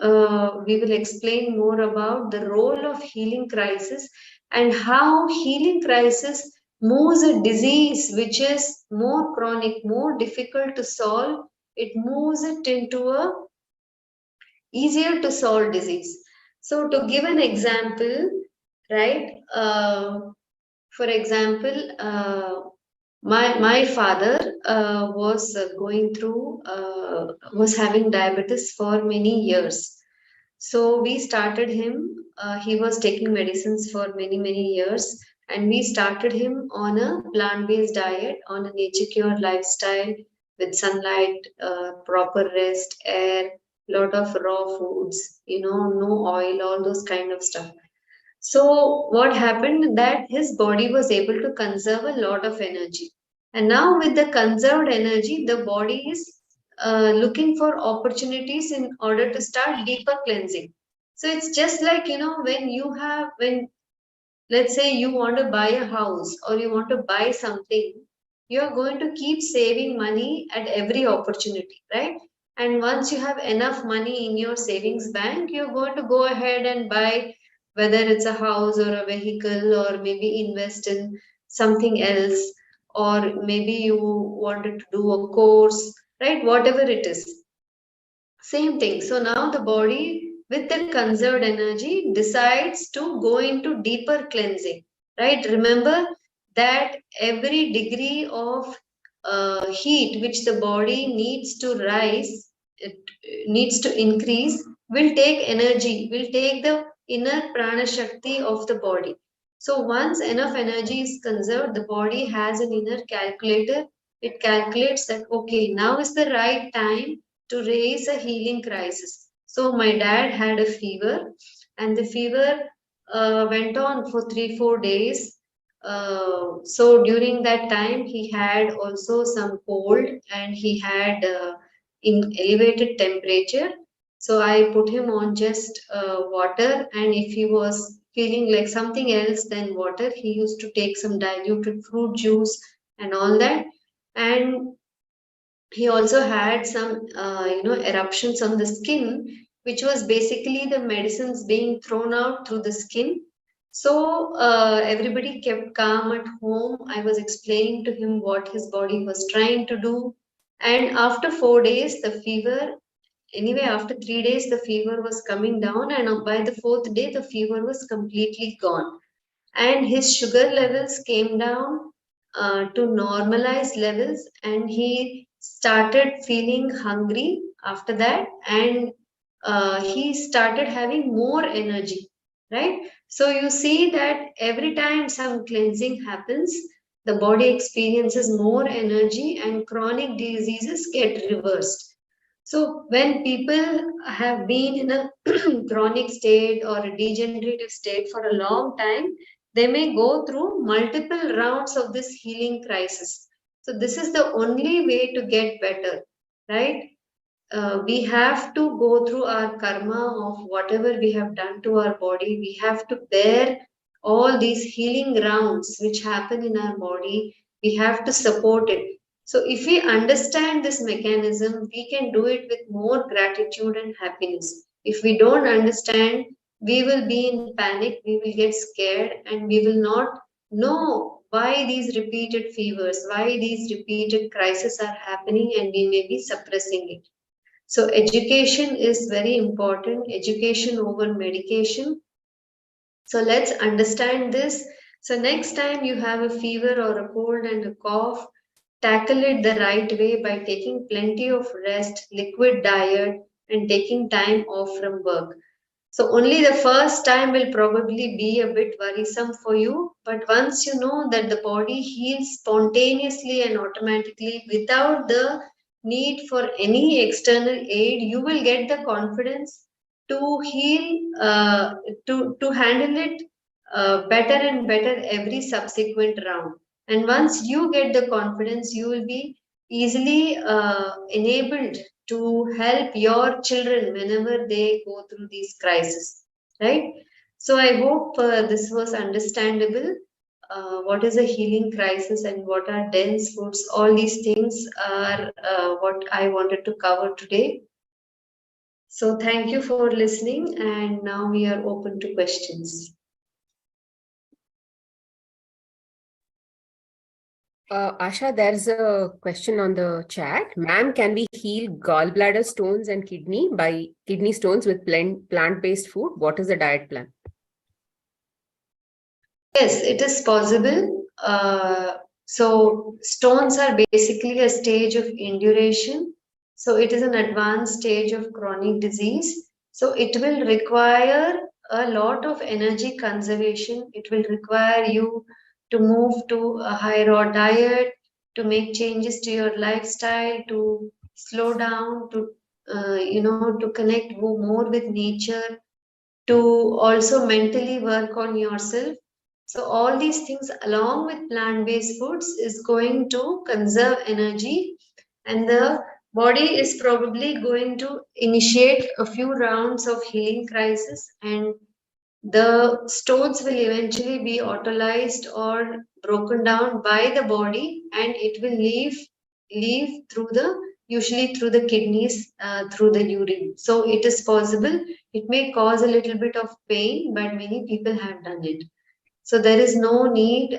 we will explain more about the role of healing crisis and how healing crisis moves a disease which is more chronic, more difficult to solve. It moves it into a easier to solve disease. So to give an example, right? For example, my father was going through, was having diabetes for many years. So we started him, he was taking medicines for many years, and we started him on a plant-based diet, on a nature cure lifestyle with sunlight, proper rest, air, lot of raw foods, no oil, all those kind of stuff. So what happened that his body was able to conserve a lot of energy. And now with the conserved energy, the body is looking for opportunities in order to start deeper cleansing. So it's just like, when let's say you want to buy a house or you want to buy something, you're going to keep saving money at every opportunity, right? And once you have enough money in your savings bank, you're going to go ahead and buy, whether it's a house or a vehicle, or maybe invest in something else, or maybe you wanted to do a course, right? Whatever it is. Same thing. So now the body, with the conserved energy, decides to go into deeper cleansing, right? Remember that every degree of heat which the body needs to rise, needs to increase, will take energy, will take the inner prana shakti of the body. So once enough energy is conserved, the body has an inner calculator. It calculates that, okay, now is the right time to raise a healing crisis. So my dad had a fever, and the fever went on for 3-4 days. So during that time, he had also some cold, and he had in elevated temperature. So I put him on just water, and if he was feeling like something else than water, he used to take some diluted fruit juice and all that. And he also had some eruptions on the skin, which was basically the medicines being thrown out through the skin. So everybody kept calm at home. I was explaining to him what his body was trying to do, and after 4 days the fever, anyway, after 3 days the fever was coming down, and by the 4th day the fever was completely gone, and his sugar levels came down to normalized levels, and he started feeling hungry after that, and he started having more energy, right? So you see that every time some cleansing happens, the body experiences more energy and chronic diseases get reversed. So when people have been in a chronic state or a degenerative state for a long time, they may go through multiple rounds of this healing crisis. So this is the only way to get better, right? We have to go through our karma of whatever we have done to our body. We have to bear all these healing rounds which happen in our body. We have to support it. So if we understand this mechanism, we can do it with more gratitude and happiness. If we don't understand, we will be in panic, we will get scared, and we will not know why these repeated fevers, why these repeated crises are happening, and we may be suppressing it. So education is very important, education over medication. So let's understand this. So next time you have a fever or a cold and a cough, tackle it the right way by taking plenty of rest, liquid diet, and taking time off from work. So only the first time will probably be a bit worrisome for you, but once you know that the body heals spontaneously and automatically without the need for any external aid, you will get the confidence to heal, to handle it better and better every subsequent round. And once you get the confidence, you will be easily enabled to help your children whenever they go through these crises, right? So I hope this was understandable. What is a healing crisis and what are dense foods? All these things are what I wanted to cover today. So thank you for listening, and now we are open to questions. Asha, there's a question on the chat. Ma'am, can we heal gallbladder stones and kidney stones with plant-based food? What is the diet plan? Yes, it is possible. So stones are basically a stage of induration. So it is an advanced stage of chronic disease. So it will require a lot of energy conservation. It will require you to move to a high raw diet, to make changes to your lifestyle, to slow down, to to connect more with nature, to also mentally work on yourself. So all these things along with plant-based foods is going to conserve energy, and the body is probably going to initiate a few rounds of healing crisis, and the stones will eventually be autolyzed or broken down by the body, and it will leave through the usually through the kidneys, through the urine. So it is possible. It may cause a little bit of pain, but many people have done it. So there is no need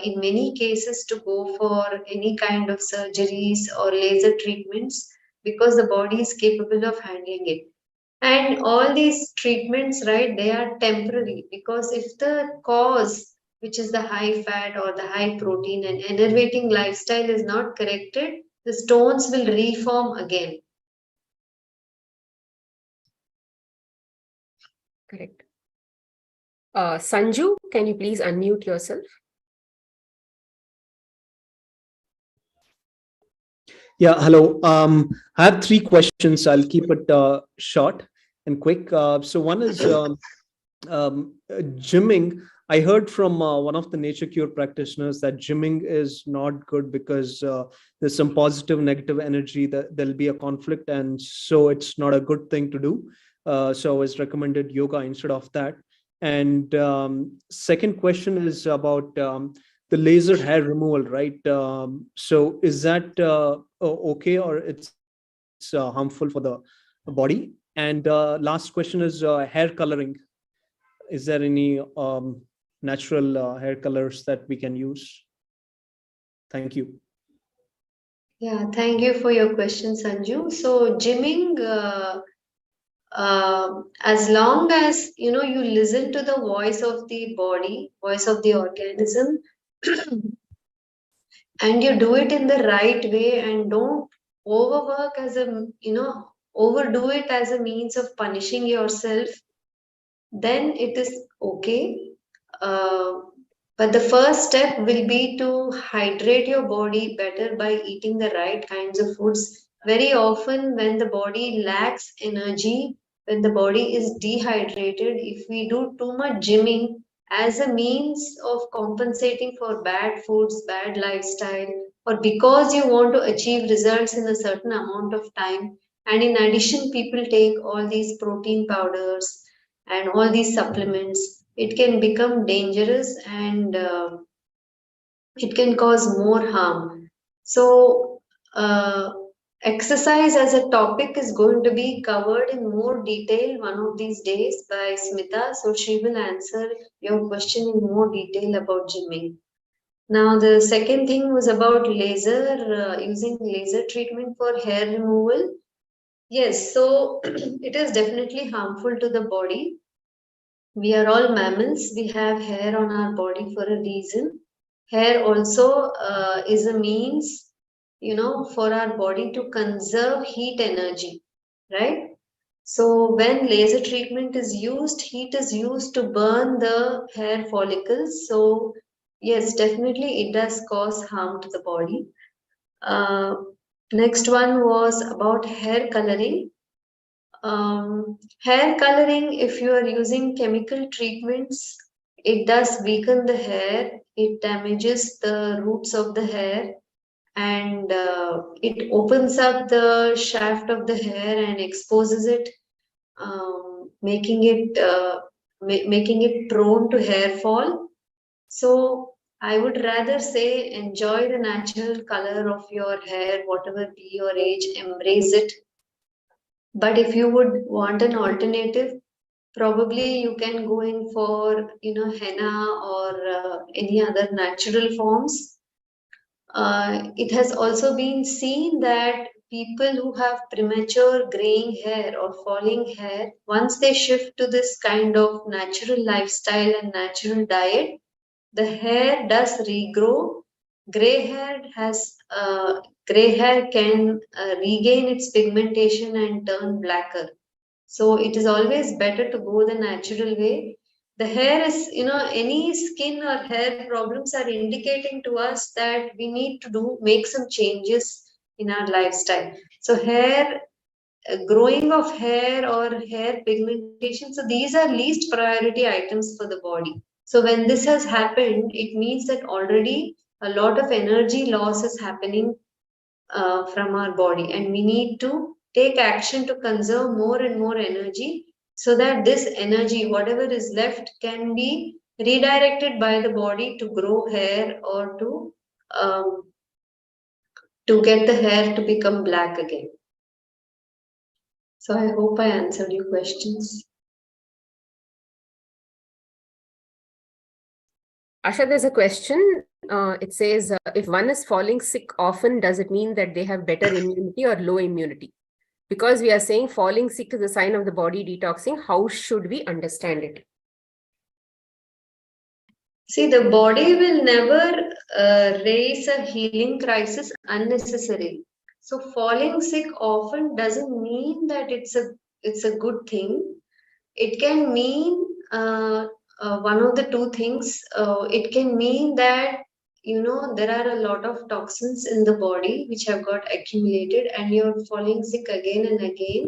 in many cases to go for any kind of surgeries or laser treatments, because the body is capable of handling it. And all these treatments, right, they are temporary, because if the cause, which is the high fat or the high protein and enervating lifestyle, is not corrected, the stones will reform again. Correct. Sanju, can you please unmute yourself? Yeah, hello. I have 3 questions. I'll keep it short and quick. So one is gymming. I heard from one of the nature cure practitioners that gymming is not good because there's some positive, negative energy that there'll be a conflict, and so it's not a good thing to do. So I was recommended yoga instead of that. And second question is about the laser hair removal, right? So is that okay, or it's harmful for the body? And last question is hair coloring. Is there any natural hair colors that we can use? Thank you. Yeah, thank you for your question, Sanju. So gymming, as long as you listen to the voice of the body, voice of the organism, and you do it in the right way, and don't overwork as a overdo it as a means of punishing yourself, then it is okay. But the first step will be to hydrate your body better by eating the right kinds of foods. Very often, when the body lacks energy, when the body is dehydrated, if we do too much gymming as a means of compensating for bad foods, bad lifestyle, or because you want to achieve results in a certain amount of time, and in addition, people take all these protein powders and all these supplements, it can become dangerous, and it can cause more harm. So, exercise as a topic is going to be covered in more detail one of these days by Smita. So, she will answer your question in more detail about gymming. Now, the second thing was about laser, using laser treatment for hair removal. Yes, so it is definitely harmful to the body. We are all mammals. We have hair on our body for a reason. Hair also is a means, for our body to conserve heat energy, right? So when laser treatment is used, heat is used to burn the hair follicles. So yes, definitely it does cause harm to the body. Next one was about hair coloring. Hair coloring, if you are using chemical treatments, it does weaken the hair, it damages the roots of the hair, and it opens up the shaft of the hair and exposes it, making it prone to hair fall. So I would rather say enjoy the natural color of your hair, whatever be your age, embrace it. But if you would want an alternative, probably you can go in for henna or any other natural forms. It has also been seen that people who have premature graying hair or falling hair, once they shift to this kind of natural lifestyle and natural diet, the hair does regrow. Gray hair can regain its pigmentation and turn blacker. So it is always better to go the natural way. The hair is, any skin or hair problems are indicating to us that we need to make some changes in our lifestyle. So growing of hair or hair pigmentation, so these are least priority items for the body. So when this has happened, it means that already a lot of energy loss is happening from our body, and we need to take action to conserve more and more energy so that this energy, whatever is left, can be redirected by the body to grow hair or to get the hair to become black again. So I hope I answered your questions. Asha, there's a question. It says, if one is falling sick often, does it mean that they have better immunity or low immunity? Because we are saying falling sick is a sign of the body detoxing. How should we understand it? See, the body will never raise a healing crisis unnecessarily. So falling sick often doesn't mean that it's a good thing. it can mean one of the two things. It can mean that, there are a lot of toxins in the body which have got accumulated and you're falling sick again and again.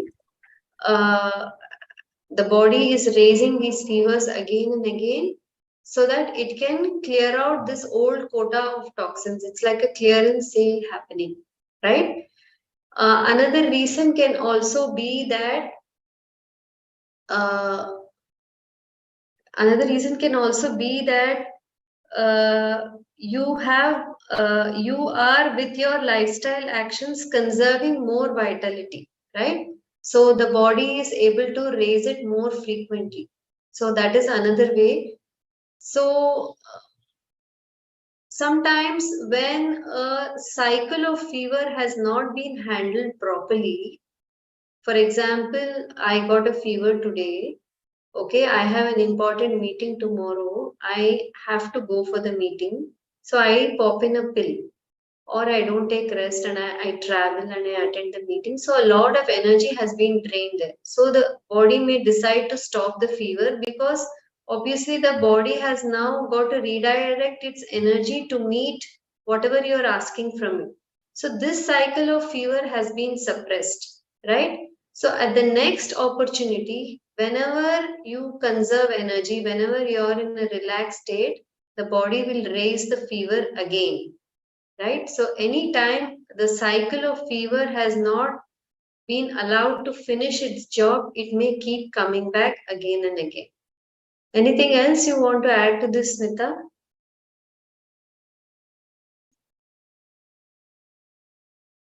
The body is raising these fevers again and again so that it can clear out this old quota of toxins. It's like a clearance sale happening, right? Another reason can also be that uh, you are with your lifestyle actions conserving more vitality, right? So the body is able to raise it more frequently. So that is another way. So sometimes when a cycle of fever has not been handled properly, for example, I got a fever today. Okay, I have an important meeting tomorrow. I have to go for the meeting. So I pop in a pill, or I don't take rest and I travel and I attend the meeting. So a lot of energy has been drained there. So the body may decide to stop the fever because obviously the body has now got to redirect its energy to meet whatever you are asking from it. So this cycle of fever has been suppressed, right? So at the next opportunity, whenever you conserve energy, whenever you are in a relaxed state, the body will raise the fever again, right? So anytime the cycle of fever has not been allowed to finish its job, it may keep coming back again and again. Anything else you want to add to this, Smita?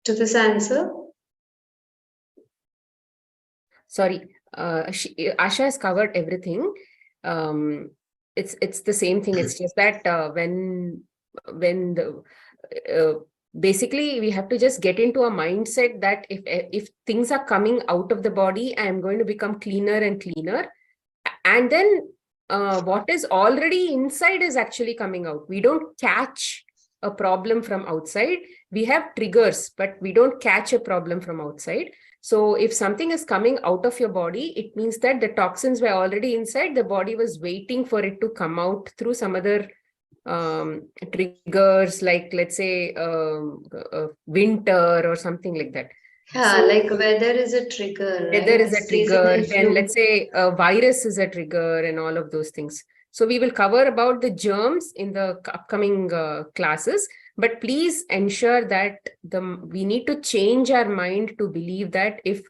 To this answer? Sorry, Asha has covered everything. It's the same thing. It's just that when the basically we have to just get into a mindset that if things are coming out of the body, I am going to become cleaner and cleaner, and then what is already inside is actually coming out. We don't catch a problem from outside. We have triggers, but we don't catch a problem from outside. So if something is coming out of your body, it means that the toxins were already inside. The body was waiting for it to come out through some other triggers, like let's say winter or something like that. Yeah, So, like weather is a trigger, weather right? is a Seasonal trigger, then flu. let's say a virus is a trigger and all of those things. So we will cover about the germs in the upcoming classes, but please ensure that we need to change our mind to believe that if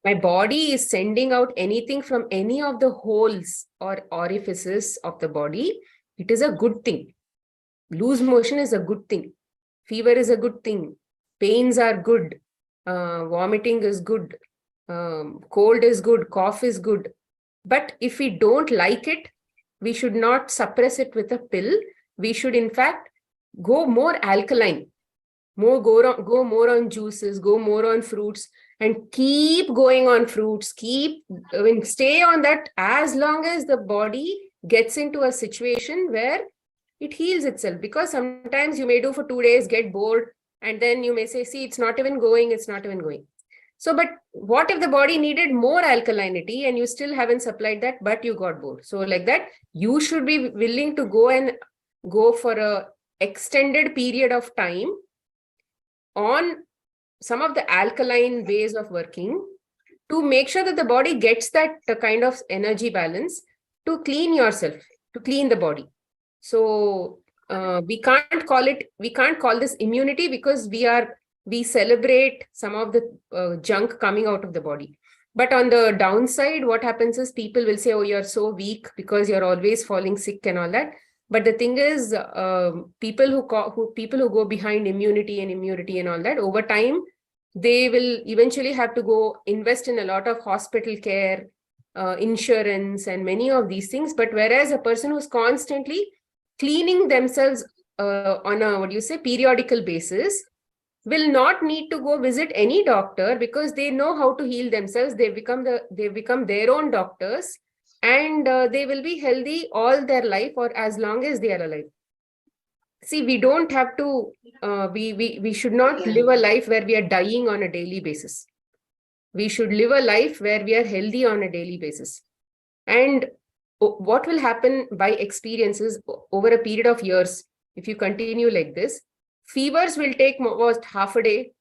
my body is sending out anything from any of the holes or orifices of the body, it is a good thing. Loose motion is a good thing. Fever is a good thing. Pains are good. Vomiting is good. Cold is good. Cough is good. But if we don't like it, we should not suppress it with a pill. We should, in fact, go more alkaline. Go more on juices, go more on fruits, and keep going on fruits. Stay on that as long as the body gets into a situation where it heals itself. Because sometimes you may do for 2 days, get bored, and then you may say, see, it's not even going. So, but what if the body needed more alkalinity and you still haven't supplied that, but you got bored? So like that, you should be willing to go for a extended period of time on some of the alkaline ways of working to make sure that the body gets that kind of energy balance to clean yourself, to clean the body. So we can't call this immunity because we celebrate some of the junk coming out of the body. But on the downside, what happens is people will say, oh, you're so weak because you're always falling sick and all that. But the thing is, people who go behind immunity and all that, over time, they will eventually have to go invest in a lot of hospital care, insurance, and many of these things. But whereas a person who's constantly cleaning themselves on a periodical basis will not need to go visit any doctor because they know how to heal themselves. They've become their own doctors, and they will be healthy all their life or as long as they are alive. See, we don't have to, we should not live a life where we are dying on a daily basis. We should live a life where we are healthy on a daily basis. And what will happen by experiences over a period of years, if you continue like this, fevers will take almost half a day,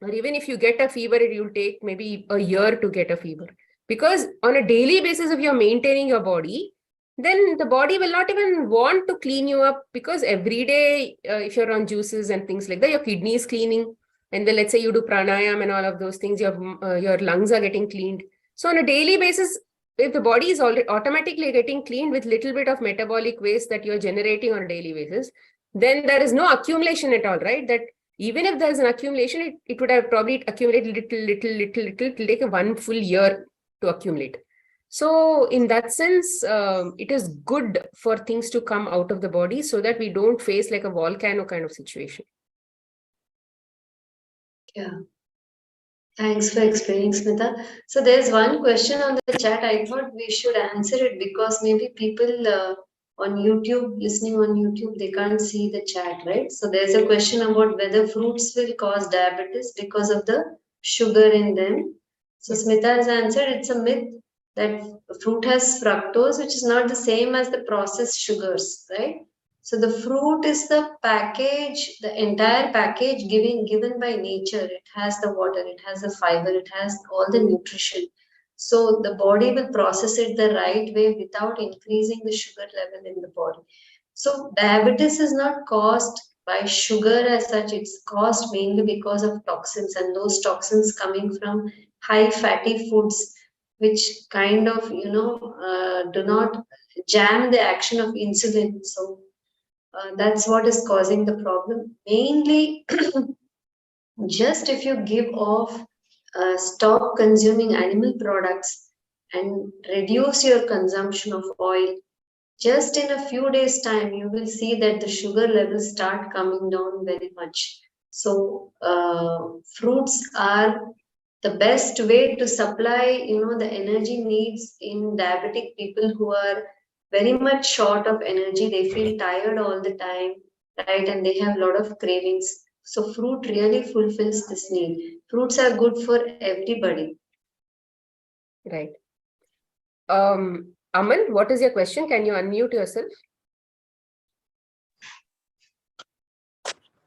or even if you get a fever, it will take maybe a year to get a fever. Because on a daily basis, if you're maintaining your body, then the body will not even want to clean you up, because every day, if you're on juices and things like that, your kidney is cleaning. And then let's say you do pranayam and all of those things, your lungs are getting cleaned. So on a daily basis, if the body is already automatically getting cleaned with little bit of metabolic waste that you're generating on a daily basis, then there is no accumulation at all, right? That even if there's an accumulation, it would have probably accumulated little, it'll take one full year to accumulate. So in that sense, it is good for things to come out of the body so that we don't face like a volcano kind of situation. Yeah. Thanks for explaining, Smita. So there's one question on the chat. I thought we should answer it because maybe people on YouTube, listening on YouTube, they can't see the chat, right? So there's a question about whether fruits will cause diabetes because of the sugar in them. So Smita has answered, it's a myth that fruit has fructose, which is not the same as the processed sugars, right? So the fruit is the package, the entire package given by nature. It has the water, it has the fiber, it has all the nutrition. So the body will process it the right way without increasing the sugar level in the body. So diabetes is not caused by sugar as such, it's caused mainly because of toxins, and those toxins coming from high fatty foods, which kind of, do not jam the action of insulin. So that's what is causing the problem. Mainly, just if you give off, stop consuming animal products and reduce your consumption of oil, just in a few days' time, you will see that the sugar levels start coming down very much. So, fruits are the best way to supply, the energy needs in diabetic people who are very much short of energy. They feel tired all the time, right? And they have a lot of cravings. So fruit really fulfills this need. Fruits are good for everybody. Right. Aman, what is your question? Can you unmute yourself?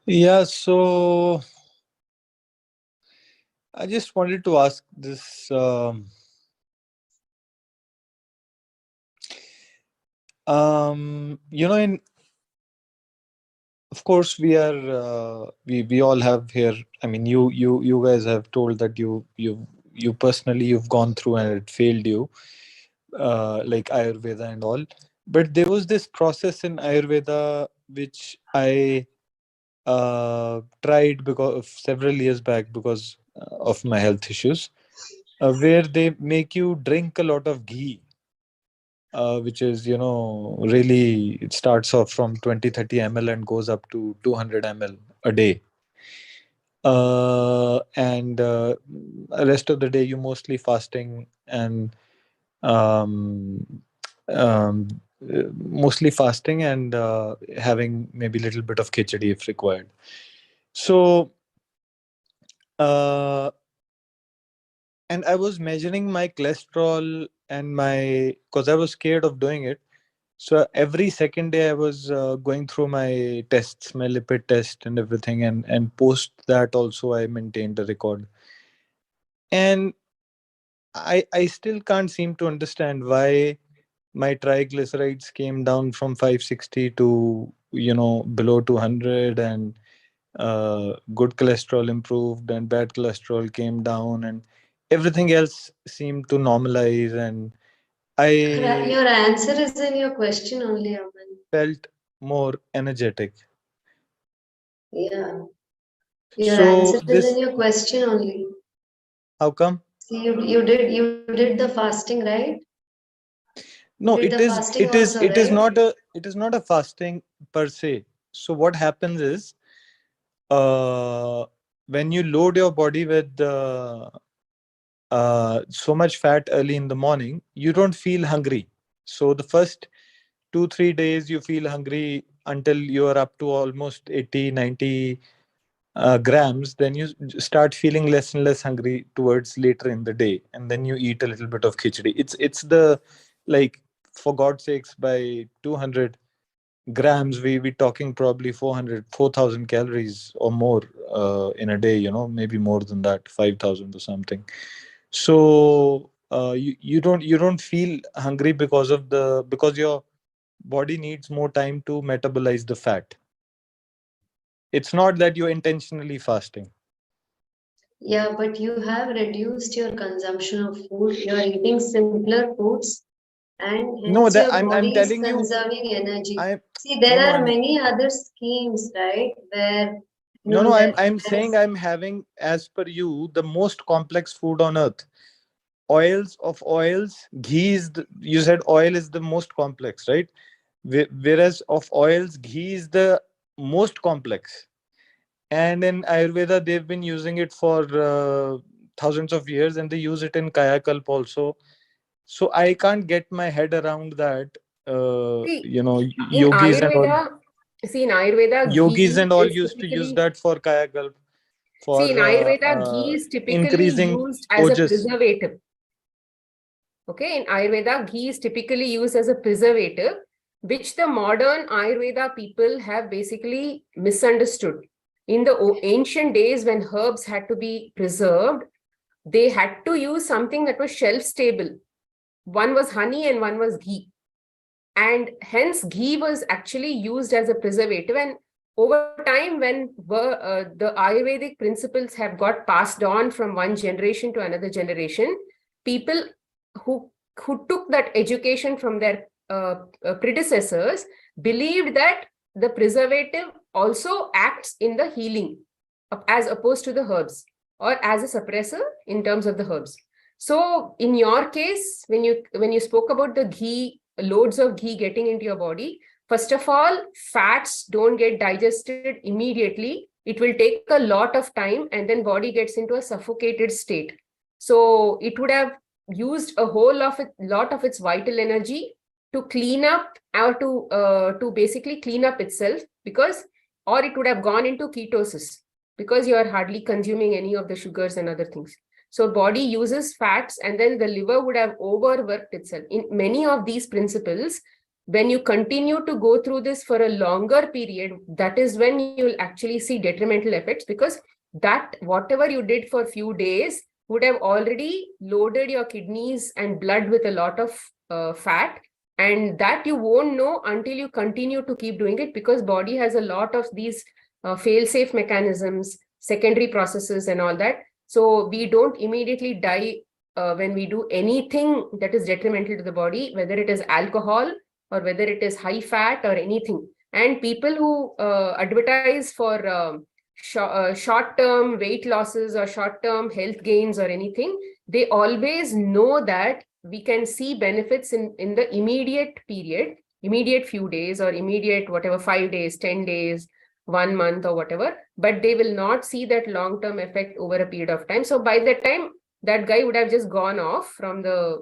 Yeah, so I just wanted to ask this. In of course we are we all have here. I mean, you guys have told that you personally you've gone through and it failed you, like Ayurveda and all. But there was this process in Ayurveda which I tried because of several years back because of my health issues, where they make you drink a lot of ghee, which is, really, it starts off from 20-30 ml and goes up to 200 ml a day. And the rest of the day, you mostly fasting and um, um, mostly fasting and having maybe a little bit of khichdi if required. So, and I was measuring my cholesterol and because I was scared of doing it. So every second day I was going through my tests, my lipid test and everything. And post that also I maintained a record. And I still can't seem to understand why my triglycerides came down from 560 to, below 200, and good cholesterol improved and bad cholesterol came down, and everything else seemed to normalize, and I Your answer is in your question only, Aman. felt more energetic. Yeah. Your So answer is in your question only. how come? See, you did the fasting, right? No, You did it the is fasting it is also, it is right? not a fasting per se. So what happens is, uh, when you load your body with so much fat early in the morning, you don't feel hungry. So the first 2-3 days you feel hungry until you are up to almost 80-90 grams. Then you start feeling less and less hungry towards later in the day, and then you eat a little bit of khichdi. like, for God's sakes, by 200 grams, we talking probably 4,000 calories or more in a day, maybe more than that, 5,000 or something. So you don't feel hungry because your body needs more time to metabolize the fat. It's not that you're intentionally fasting. Yeah, but you have reduced your consumption of food. You are eating simpler foods, and No, hence that your I'm body is telling you, conserving energy. I See, no there no are I'm many other schemes, right? Where no I'm there saying is. I'm having, as per you, the most complex food on earth. Oils, ghee is you said oil is the most complex, right? Whereas of oils, ghee is the most complex. And in Ayurveda, they've been using it for thousands of years, and they use it in Kayakalp also. So I can't get my head around that. See, in Yogis and all, Ayurveda, yogis ghee and all is used to use typically, that for Kayakalp, see, for in Ayurveda, ghee is typically increasing used as a ojas. preservative. Okay, in Ayurveda, ghee is typically used as a preservative, which the modern Ayurveda people have basically misunderstood. In the ancient days when herbs had to be preserved, they had to use something that was shelf stable. One was honey and one was ghee. And hence ghee was actually used as a preservative. And over time, when the Ayurvedic principles have got passed on from one generation to another generation, people who took that education from their predecessors believed that the preservative also acts in the healing as opposed to the herbs, or as a suppressor in terms of the herbs. So in your case, when you spoke about the ghee, loads of ghee getting into your body, first of all, fats don't get digested immediately. It will take a lot of time, and then body gets into a suffocated state. So it would have used a lot of its vital energy to clean up, or to basically clean up itself, or it would have gone into ketosis because you are hardly consuming any of the sugars and other things. So body uses fats, and then the liver would have overworked itself. In many of these principles, when you continue to go through this for a longer period, that is when you'll actually see detrimental effects, because that whatever you did for a few days would have already loaded your kidneys and blood with a lot of fat, and that you won't know until you continue to keep doing it, because body has a lot of these fail-safe mechanisms, secondary processes and all that. So we don't immediately die when we do anything that is detrimental to the body, whether it is alcohol or whether it is high fat or anything. And people who advertise for short-term weight losses or short-term health gains or anything, they always know that we can see benefits in the immediate period, immediate few days, or immediate whatever, 5 days, 10 days, 1 month or whatever, but they will not see that long-term effect over a period of time. So by that time, that guy would have just gone off from the,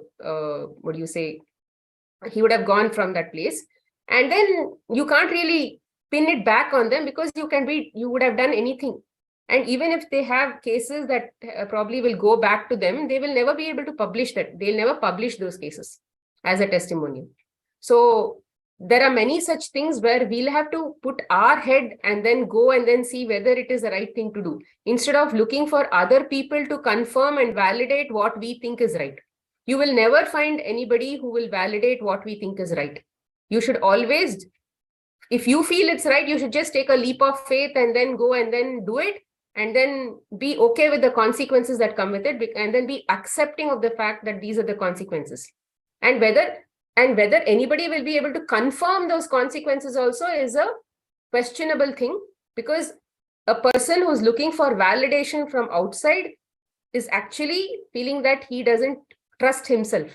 he would have gone from that place. And then you can't really pin it back on them, because you would have done anything. And even if they have cases that probably will go back to them, they will never be able to publish that. They'll never publish those cases as a testimonial. So there are many such things where we'll have to put our head and then go and then see whether it is the right thing to do, instead of looking for other people to confirm and validate what we think is right. You will never find anybody who will validate what we think is right. You should always, if you feel it's right, you should just take a leap of faith and then go and then do it, and then be okay with the consequences that come with it, and then be accepting of the fact that these are the consequences. And whether anybody will be able to confirm those consequences also is a questionable thing, because a person who's looking for validation from outside is actually feeling that he doesn't trust himself.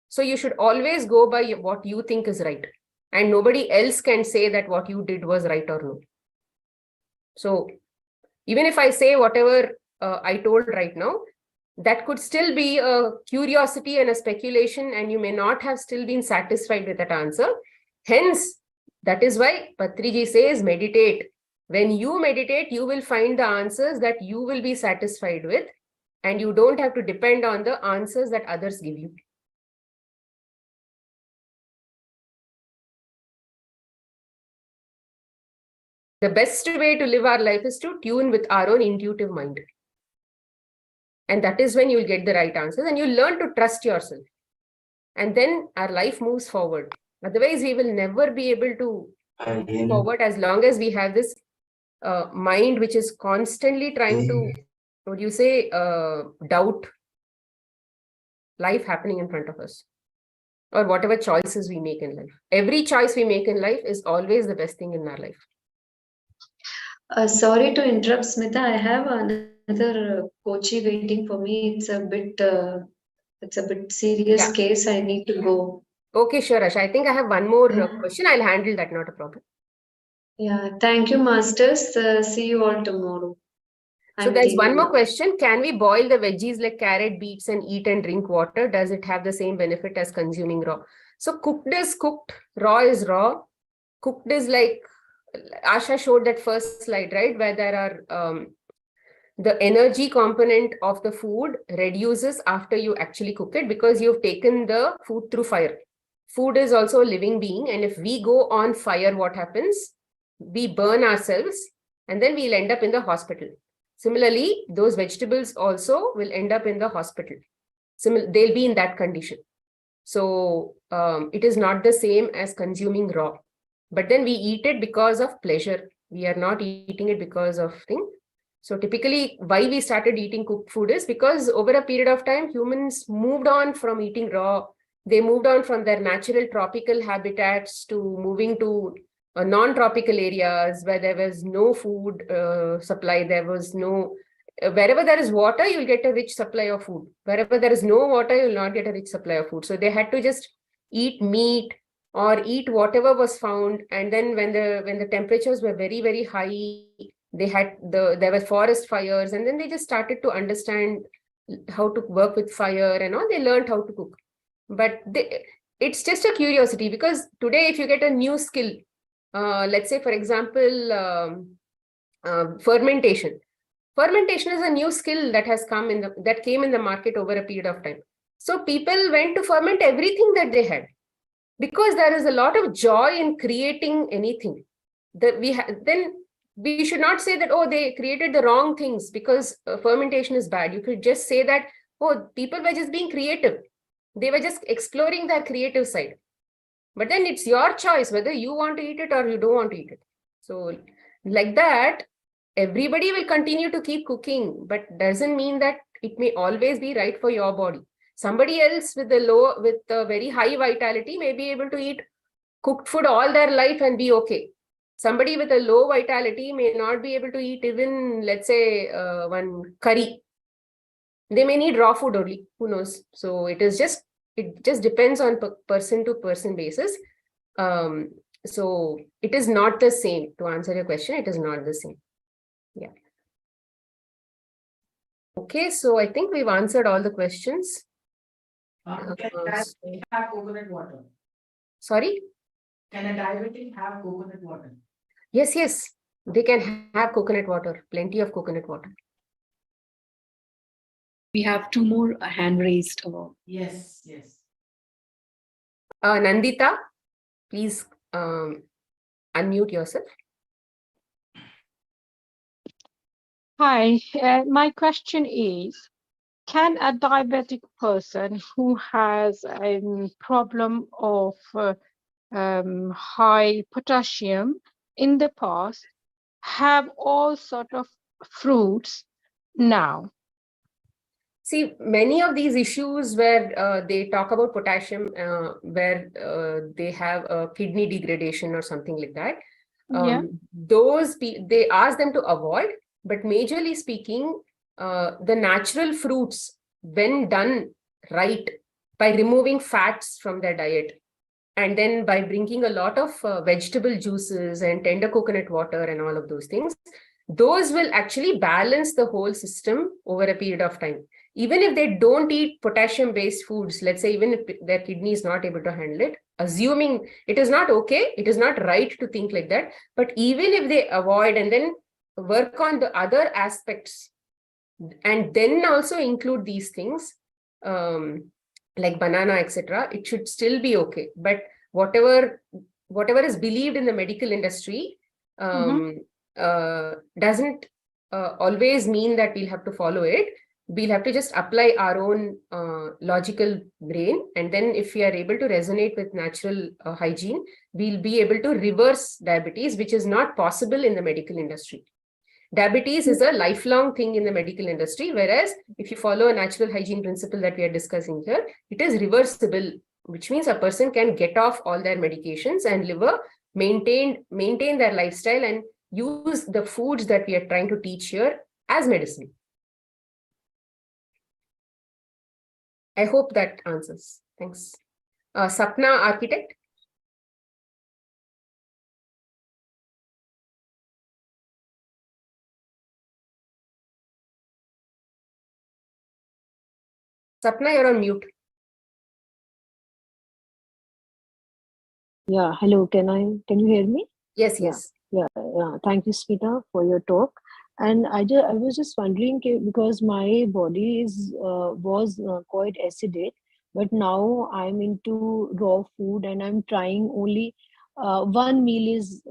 So you should always go by what you think is right, and nobody else can say that what you did was right or no. So even if I say whatever I told right now, that could still be a curiosity and a speculation, and you may not have still been satisfied with that answer. Hence, that is why Patriji says meditate. When you meditate, you will find the answers that you will be satisfied with, and you don't have to depend on the answers that others give you. The best way to live our life is to tune with our own intuitive mind. And that is when you'll get the right answers and you'll learn to trust yourself. And then our life moves forward. Otherwise, we will never be able to move forward as long as we have this mind which is constantly trying to, what do you say, doubt life happening in front of us, or whatever choices we make in life. Every choice we make in life is always the best thing in our life. Sorry to interrupt, Smita. I have another coachee waiting for me. It's a bit serious case. I need to go. Okay, sure, Asha. I think I have one more question. I'll handle that, not a problem. Yeah, thank you, masters. See you all tomorrow. So there's one more question. Can we boil the veggies like carrot, beets and eat and drink water? Does it have the same benefit as consuming raw? So cooked is cooked, raw is raw. Cooked is like, Asha showed that first slide, right? Where there are, the energy component of the food reduces after you actually cook it because you've taken the food through fire. Food is also a living being. And if we go on fire, what happens? We burn ourselves and then we'll end up in the hospital. Similarly, those vegetables also will end up in the hospital. They'll be in that condition. So it is not the same as consuming raw. But then we eat it because of pleasure. We are not eating it because of thing. So typically, why we started eating cooked food is because over a period of time, humans moved on from eating raw. They moved on from their natural tropical habitats to moving to non-tropical areas where there was no food supply. There was no, wherever there is water, you'll get a rich supply of food. Wherever there is no water, you'll not get a rich supply of food. So they had to just eat meat or eat whatever was found. And then when the temperatures were very, very high, there were forest fires, and then they just started to understand how to work with fire and all. They learned how to cook. But it's just a curiosity, because today if you get a new skill, let's say, for example, fermentation. Fermentation is a new skill that has come that came in the market over a period of time. So people went to ferment everything that they had, because there is a lot of joy in creating anything. Then we should not say that, oh, they created the wrong things because fermentation is bad. You could just say that, oh, people were just being creative. They were just exploring their creative side. But then it's your choice whether you want to eat it or you don't want to eat it. So like that, everybody will continue to keep cooking, but doesn't mean that it may always be right for your body. Somebody else with a very high vitality may be able to eat cooked food all their life and be okay. Somebody with a low vitality may not be able to eat even, let's say, one curry. They may need raw food only. Who knows? So it just depends on person to person basis. So it is not the same. To answer your question, it is not the same. Yeah. Okay, so I think we've answered all the questions. Can diabetic have coconut water? Sorry? Can a diabetic have coconut water? Yes. They can have coconut water. Plenty of coconut water. We have two more hand raised. Yes. Nandita, please unmute yourself. Hi, my question is, can a diabetic person who has a problem of high potassium in the past have all sort of fruits now? See, many of these issues where they talk about potassium, where they have a kidney degradation or something like that, they ask them to avoid. But majorly speaking, the natural fruits, when done right, by removing fats from their diet, and then by drinking a lot of vegetable juices and tender coconut water and all of those things, those will actually balance the whole system over a period of time. Even if they don't eat potassium-based foods, let's say even if their kidney is not able to handle it, assuming it is not okay, it is not right to think like that, but even if they avoid and then work on the other aspects and then also include these things, like banana, etc., it should still be okay. But whatever is believed in the medical industry, doesn't always mean that we'll have to follow it. We'll have to just apply our own logical brain. And then if we are able to resonate with natural hygiene, we'll be able to reverse diabetes, which is not possible in the medical industry. Diabetes is a lifelong thing in the medical industry, whereas if you follow a natural hygiene principle that we are discussing here, it is reversible, which means a person can get off all their medications and live a maintain their lifestyle and use the foods that we are trying to teach here as medicine. I hope that answers. Thanks. Sapna, architect. Sapna, you're on mute. Yeah, hello. Can you hear me? Yes, yes. Yeah. Thank you, Smita, for your talk. And I was just wondering, because my body was quite acidic, but now I'm into raw food and I'm trying only one meal is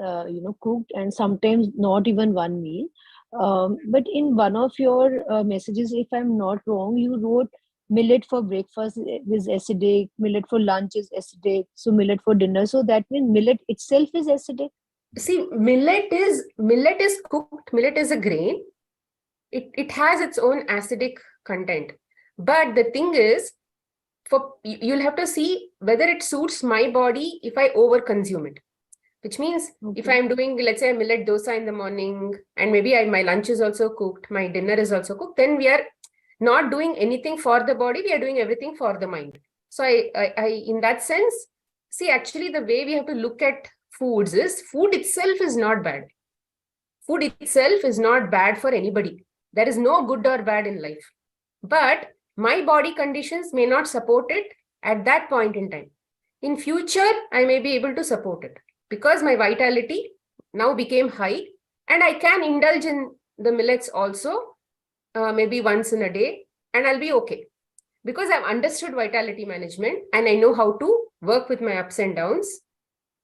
cooked, and sometimes not even one meal. But in one of your messages, if I'm not wrong, you wrote millet for breakfast is acidic, millet for lunch is acidic, so millet for dinner. So that means millet itself is acidic. See, millet is cooked. Millet is a grain. It has its own acidic content. But the thing is, you'll have to see whether it suits my body if I over consume it. Which means if I'm doing, let's say, a millet dosa in the morning, and maybe my lunch is also cooked, my dinner is also cooked, then we are not doing anything for the body, we are doing everything for the mind. So I in that sense, see, actually the way we have to look at foods is, food itself is not bad. Food itself is not bad for anybody. There is no good or bad in life. But my body conditions may not support it at that point in time. In future, I may be able to support it because my vitality now became high and I can indulge in the millets also, maybe once in a day, and I'll be okay. Because I've understood vitality management and I know how to work with my ups and downs.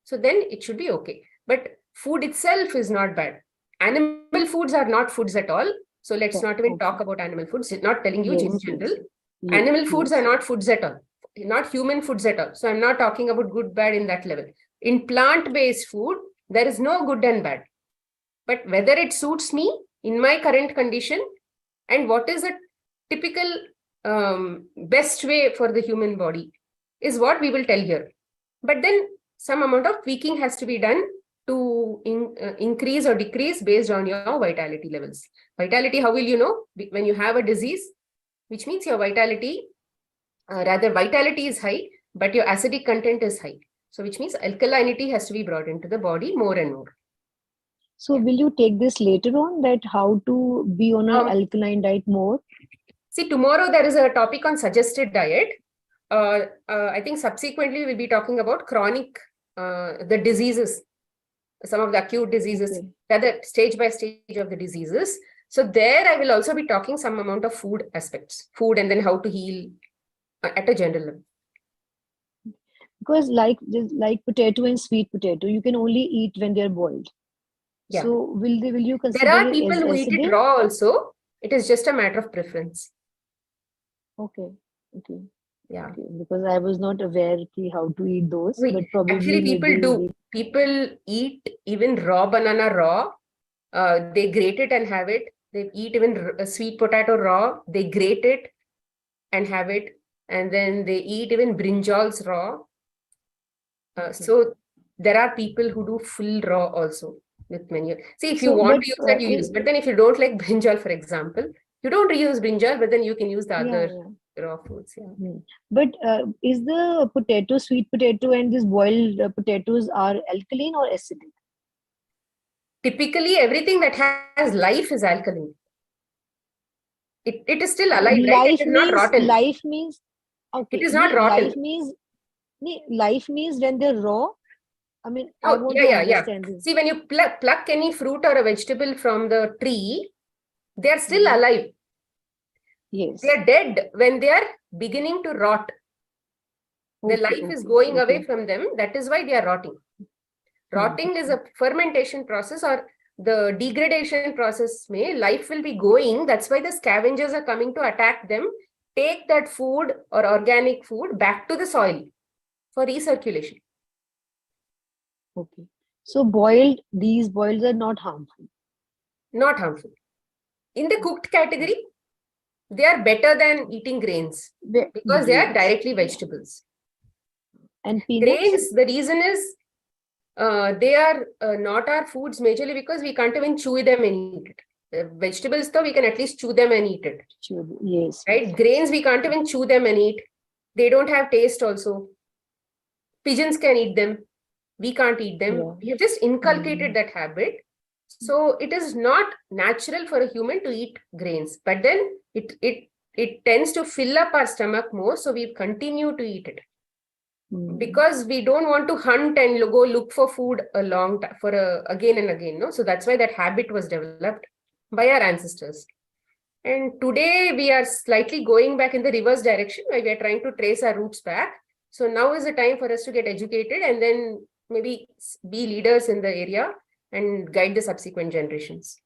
So then it should be okay. But food itself is not bad. Animal foods are not foods at all. So let's not even talk about animal foods. It's not telling you in general. Animal foods are not foods at all. Not human foods at all. So I'm not talking about good, bad in that level. In plant-based food, there is no good and bad. But whether it suits me in my current condition and what is a typical best way for the human body is what we will tell here. But then some amount of tweaking has to be done to increase or decrease based on your vitality levels. Vitality, how will you know? When you have a disease, which means your vitality, vitality is high, but your acidic content is high. So which means alkalinity has to be brought into the body more and more. So will you take this later on, that how to be on an alkaline diet more? See, tomorrow there is a topic on suggested diet. I think subsequently we'll be talking about chronic, the diseases, some of the acute diseases, the stage by stage of the diseases. So there I will also be talking some amount of food aspects, food and then how to heal at a general level. Because like potato and sweet potato, you can only eat when they're boiled. Yeah. So will you consider there are it people as who eat acidic? it raw also. It is just a matter of preference. Okay. Yeah. Okay. Because I was not aware how to eat those. But probably actually people do. People eat even raw banana raw. They grate it and have it. They eat even a sweet potato raw. They grate it and have it. And then they eat even brinjals raw. So there are people who do full raw also with many. See, if you want to use that, you use. But then if you don't like brinjal, for example, you don't reuse brinjal, but then you can use the other raw foods. Yeah. But is the potato, sweet potato and these boiled potatoes are alkaline or acidic? Typically, everything that has life is alkaline. It is still alive, right? It is not rotten. Life means, okay. It is not rotten. Life means when they're raw. I mean, I want to understand this. See, when you pluck any fruit or a vegetable from the tree, they are still alive. Yes. They are dead when they are beginning to rot. The life is going away from them. That is why they are rotting. Rotting is a fermentation process, or the degradation process. Life will be going. That's why the scavengers are coming to attack them, take that food or organic food back to the soil for recirculation. Okay. So these boiled are not harmful. Not harmful. In the cooked category, they are better than eating grains because they are directly vegetables. And peanuts? Grains, the reason is they are not our foods majorly because we can't even chew them and eat it. Vegetables, though, we can at least chew them and eat it. Yes. Right? Grains, we can't even chew them and eat. They don't have taste also. Pigeons can eat them. We can't eat them. Yeah. We have just inculcated that habit. So it is not natural for a human to eat grains. But then it tends to fill up our stomach more. So we continue to eat it. Because we don't want to hunt and go look for food a long time, again and again. No? So that's why that habit was developed by our ancestors. And today we are slightly going back in the reverse direction, where we are trying to trace our roots back. So now is the time for us to get educated and then maybe be leaders in the area and guide the subsequent generations.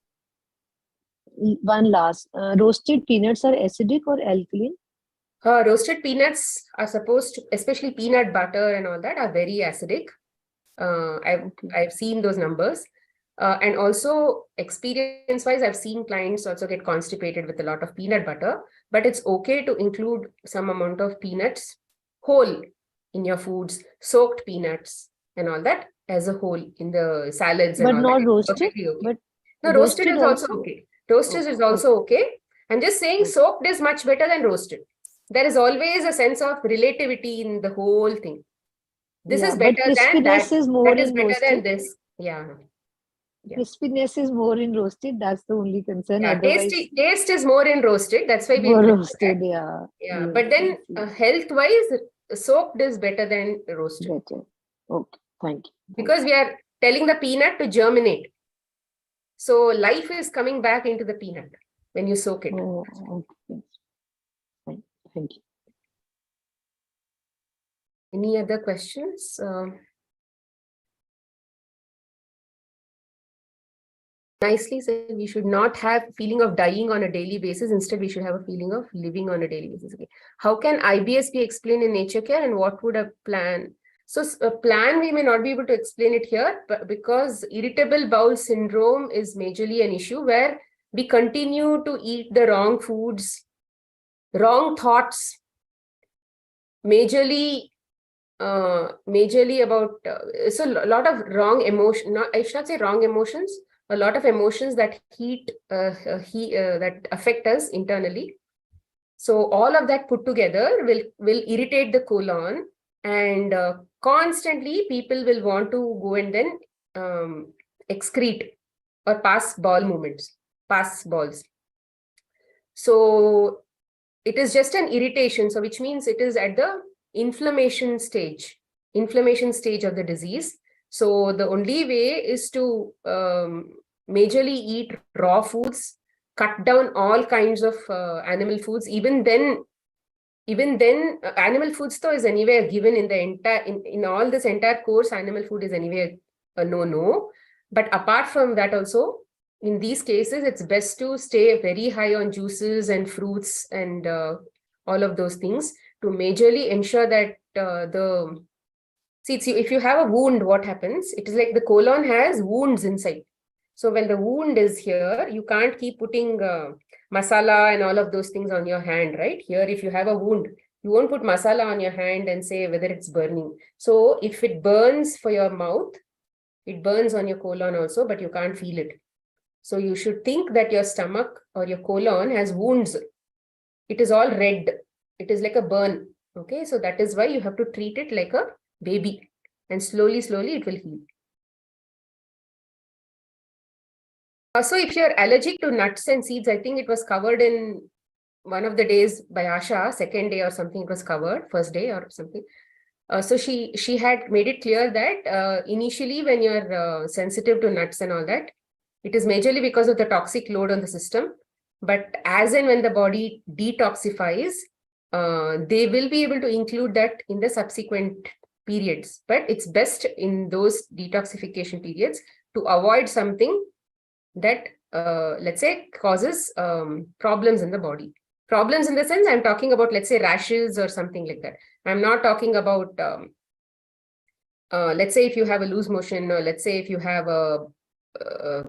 One last, roasted peanuts are acidic or alkaline? Roasted peanuts are supposed to, especially peanut butter and all that, are very acidic. I've seen those numbers. And also experience-wise, I've seen clients also get constipated with a lot of peanut butter, but it's okay to include some amount of peanuts whole in your foods, soaked peanuts and all that as a whole in the salads and but all not that. Roasted? Okay. But no, roasted is also okay. Roasted is also okay. I'm just saying soaked is much better than roasted. There is always a sense of relativity in the whole thing. This is better than that. Is more that is in better roasted. than this. Yeah. Crispiness is more in roasted. That's the only concern. Yeah, otherwise, taste is more in roasted. That's why we more roasted. Yeah. Yeah, but then health-wise, soaked is better than roasted. Better. Okay, thank you. Because we are telling the peanut to germinate. So life is coming back into the peanut when you soak it. Oh, okay. Thank you. Any other questions? Nicely said, we should not have feeling of dying on a daily basis. Instead, we should have a feeling of living on a daily basis. Okay. How can IBS be explained in nature care, and what would a plan? So a plan, we may not be able to explain it here, but because irritable bowel syndrome is majorly an issue where we continue to eat the wrong foods, wrong thoughts, majorly about, so a lot of wrong emotion, I should not say wrong emotions, a lot of emotions that that affect us internally. So all of that put together will irritate the colon, and constantly people will want to go and then excrete or pass balls. So it is just an irritation. So which means it is at the inflammation stage of the disease. So the only way is to majorly eat raw foods, cut down all kinds of animal foods. Even then, animal foods though is anyway given in the entire in all this entire course. Animal food is anyway a no. But apart from that, also in these cases, it's best to stay very high on juices and fruits and all of those things to majorly ensure that if you have a wound, what happens? It is like the colon has wounds inside. So when the wound is here, you can't keep putting masala and all of those things on your hand, right? Here, if you have a wound, you won't put masala on your hand and say whether it's burning. So if it burns for your mouth, it burns on your colon also, but you can't feel it. So you should think that your stomach or your colon has wounds. It is all red. It is like a burn. Okay, so that is why you have to treat it like a baby, and slowly it will heal. So if you're allergic to nuts and seeds, I think it was covered in one of the days by Asha, second day or something, it was covered, first day or something. So she had made it clear that initially when you're sensitive to nuts and all that, it is majorly because of the toxic load on the system. But as and when the body detoxifies, they will be able to include that in the subsequent periods, but it's best in those detoxification periods to avoid something that, let's say, causes problems in the body. Problems in the sense, I'm talking about, let's say, rashes or something like that. I'm not talking about, let's say, if you have a loose motion, or let's say if you have a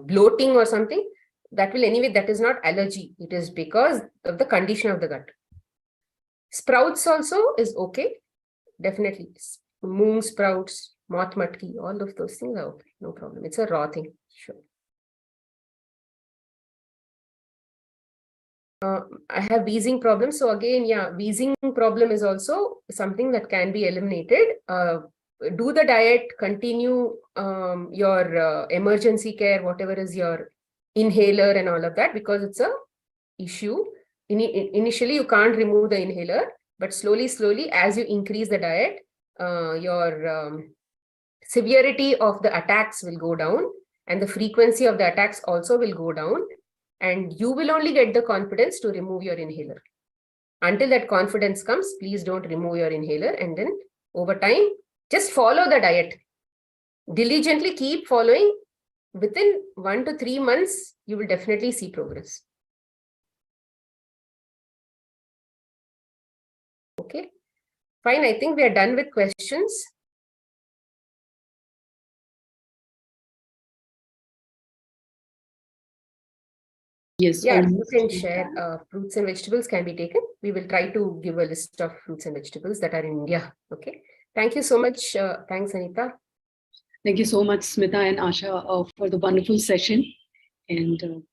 bloating or something, that will anyway, that is not allergy. It is because of the condition of the gut. Sprouts also is okay. Definitely. Moong sprouts, moth matki, all of those things are okay. No problem. It's a raw thing. Sure. I have wheezing problems. So again, yeah, wheezing problem is also something that can be eliminated. Do the diet, continue your emergency care, whatever is your inhaler and all of that, because it's a issue. Initially, you can't remove the inhaler, but slowly, as you increase the diet, your severity of the attacks will go down, and the frequency of the attacks also will go down. And you will only get the confidence to remove your inhaler. Until that confidence comes, please don't remove your inhaler. And then over time, just follow the diet. Diligently keep following. Within 1 to 3 months, you will definitely see progress. Okay, fine. I think we are done with questions. Yes. Yeah, you can share. Fruits and vegetables can be taken. We will try to give a list of fruits and vegetables that are in India. Okay. Thank you so much. Thanks, Anita. Thank you so much, Smita and Asha, for the wonderful session. And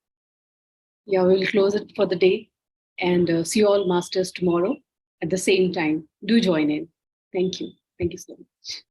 yeah, we'll close it for the day. And see you all masters tomorrow at the same time. Do join in. Thank you. Thank you so much.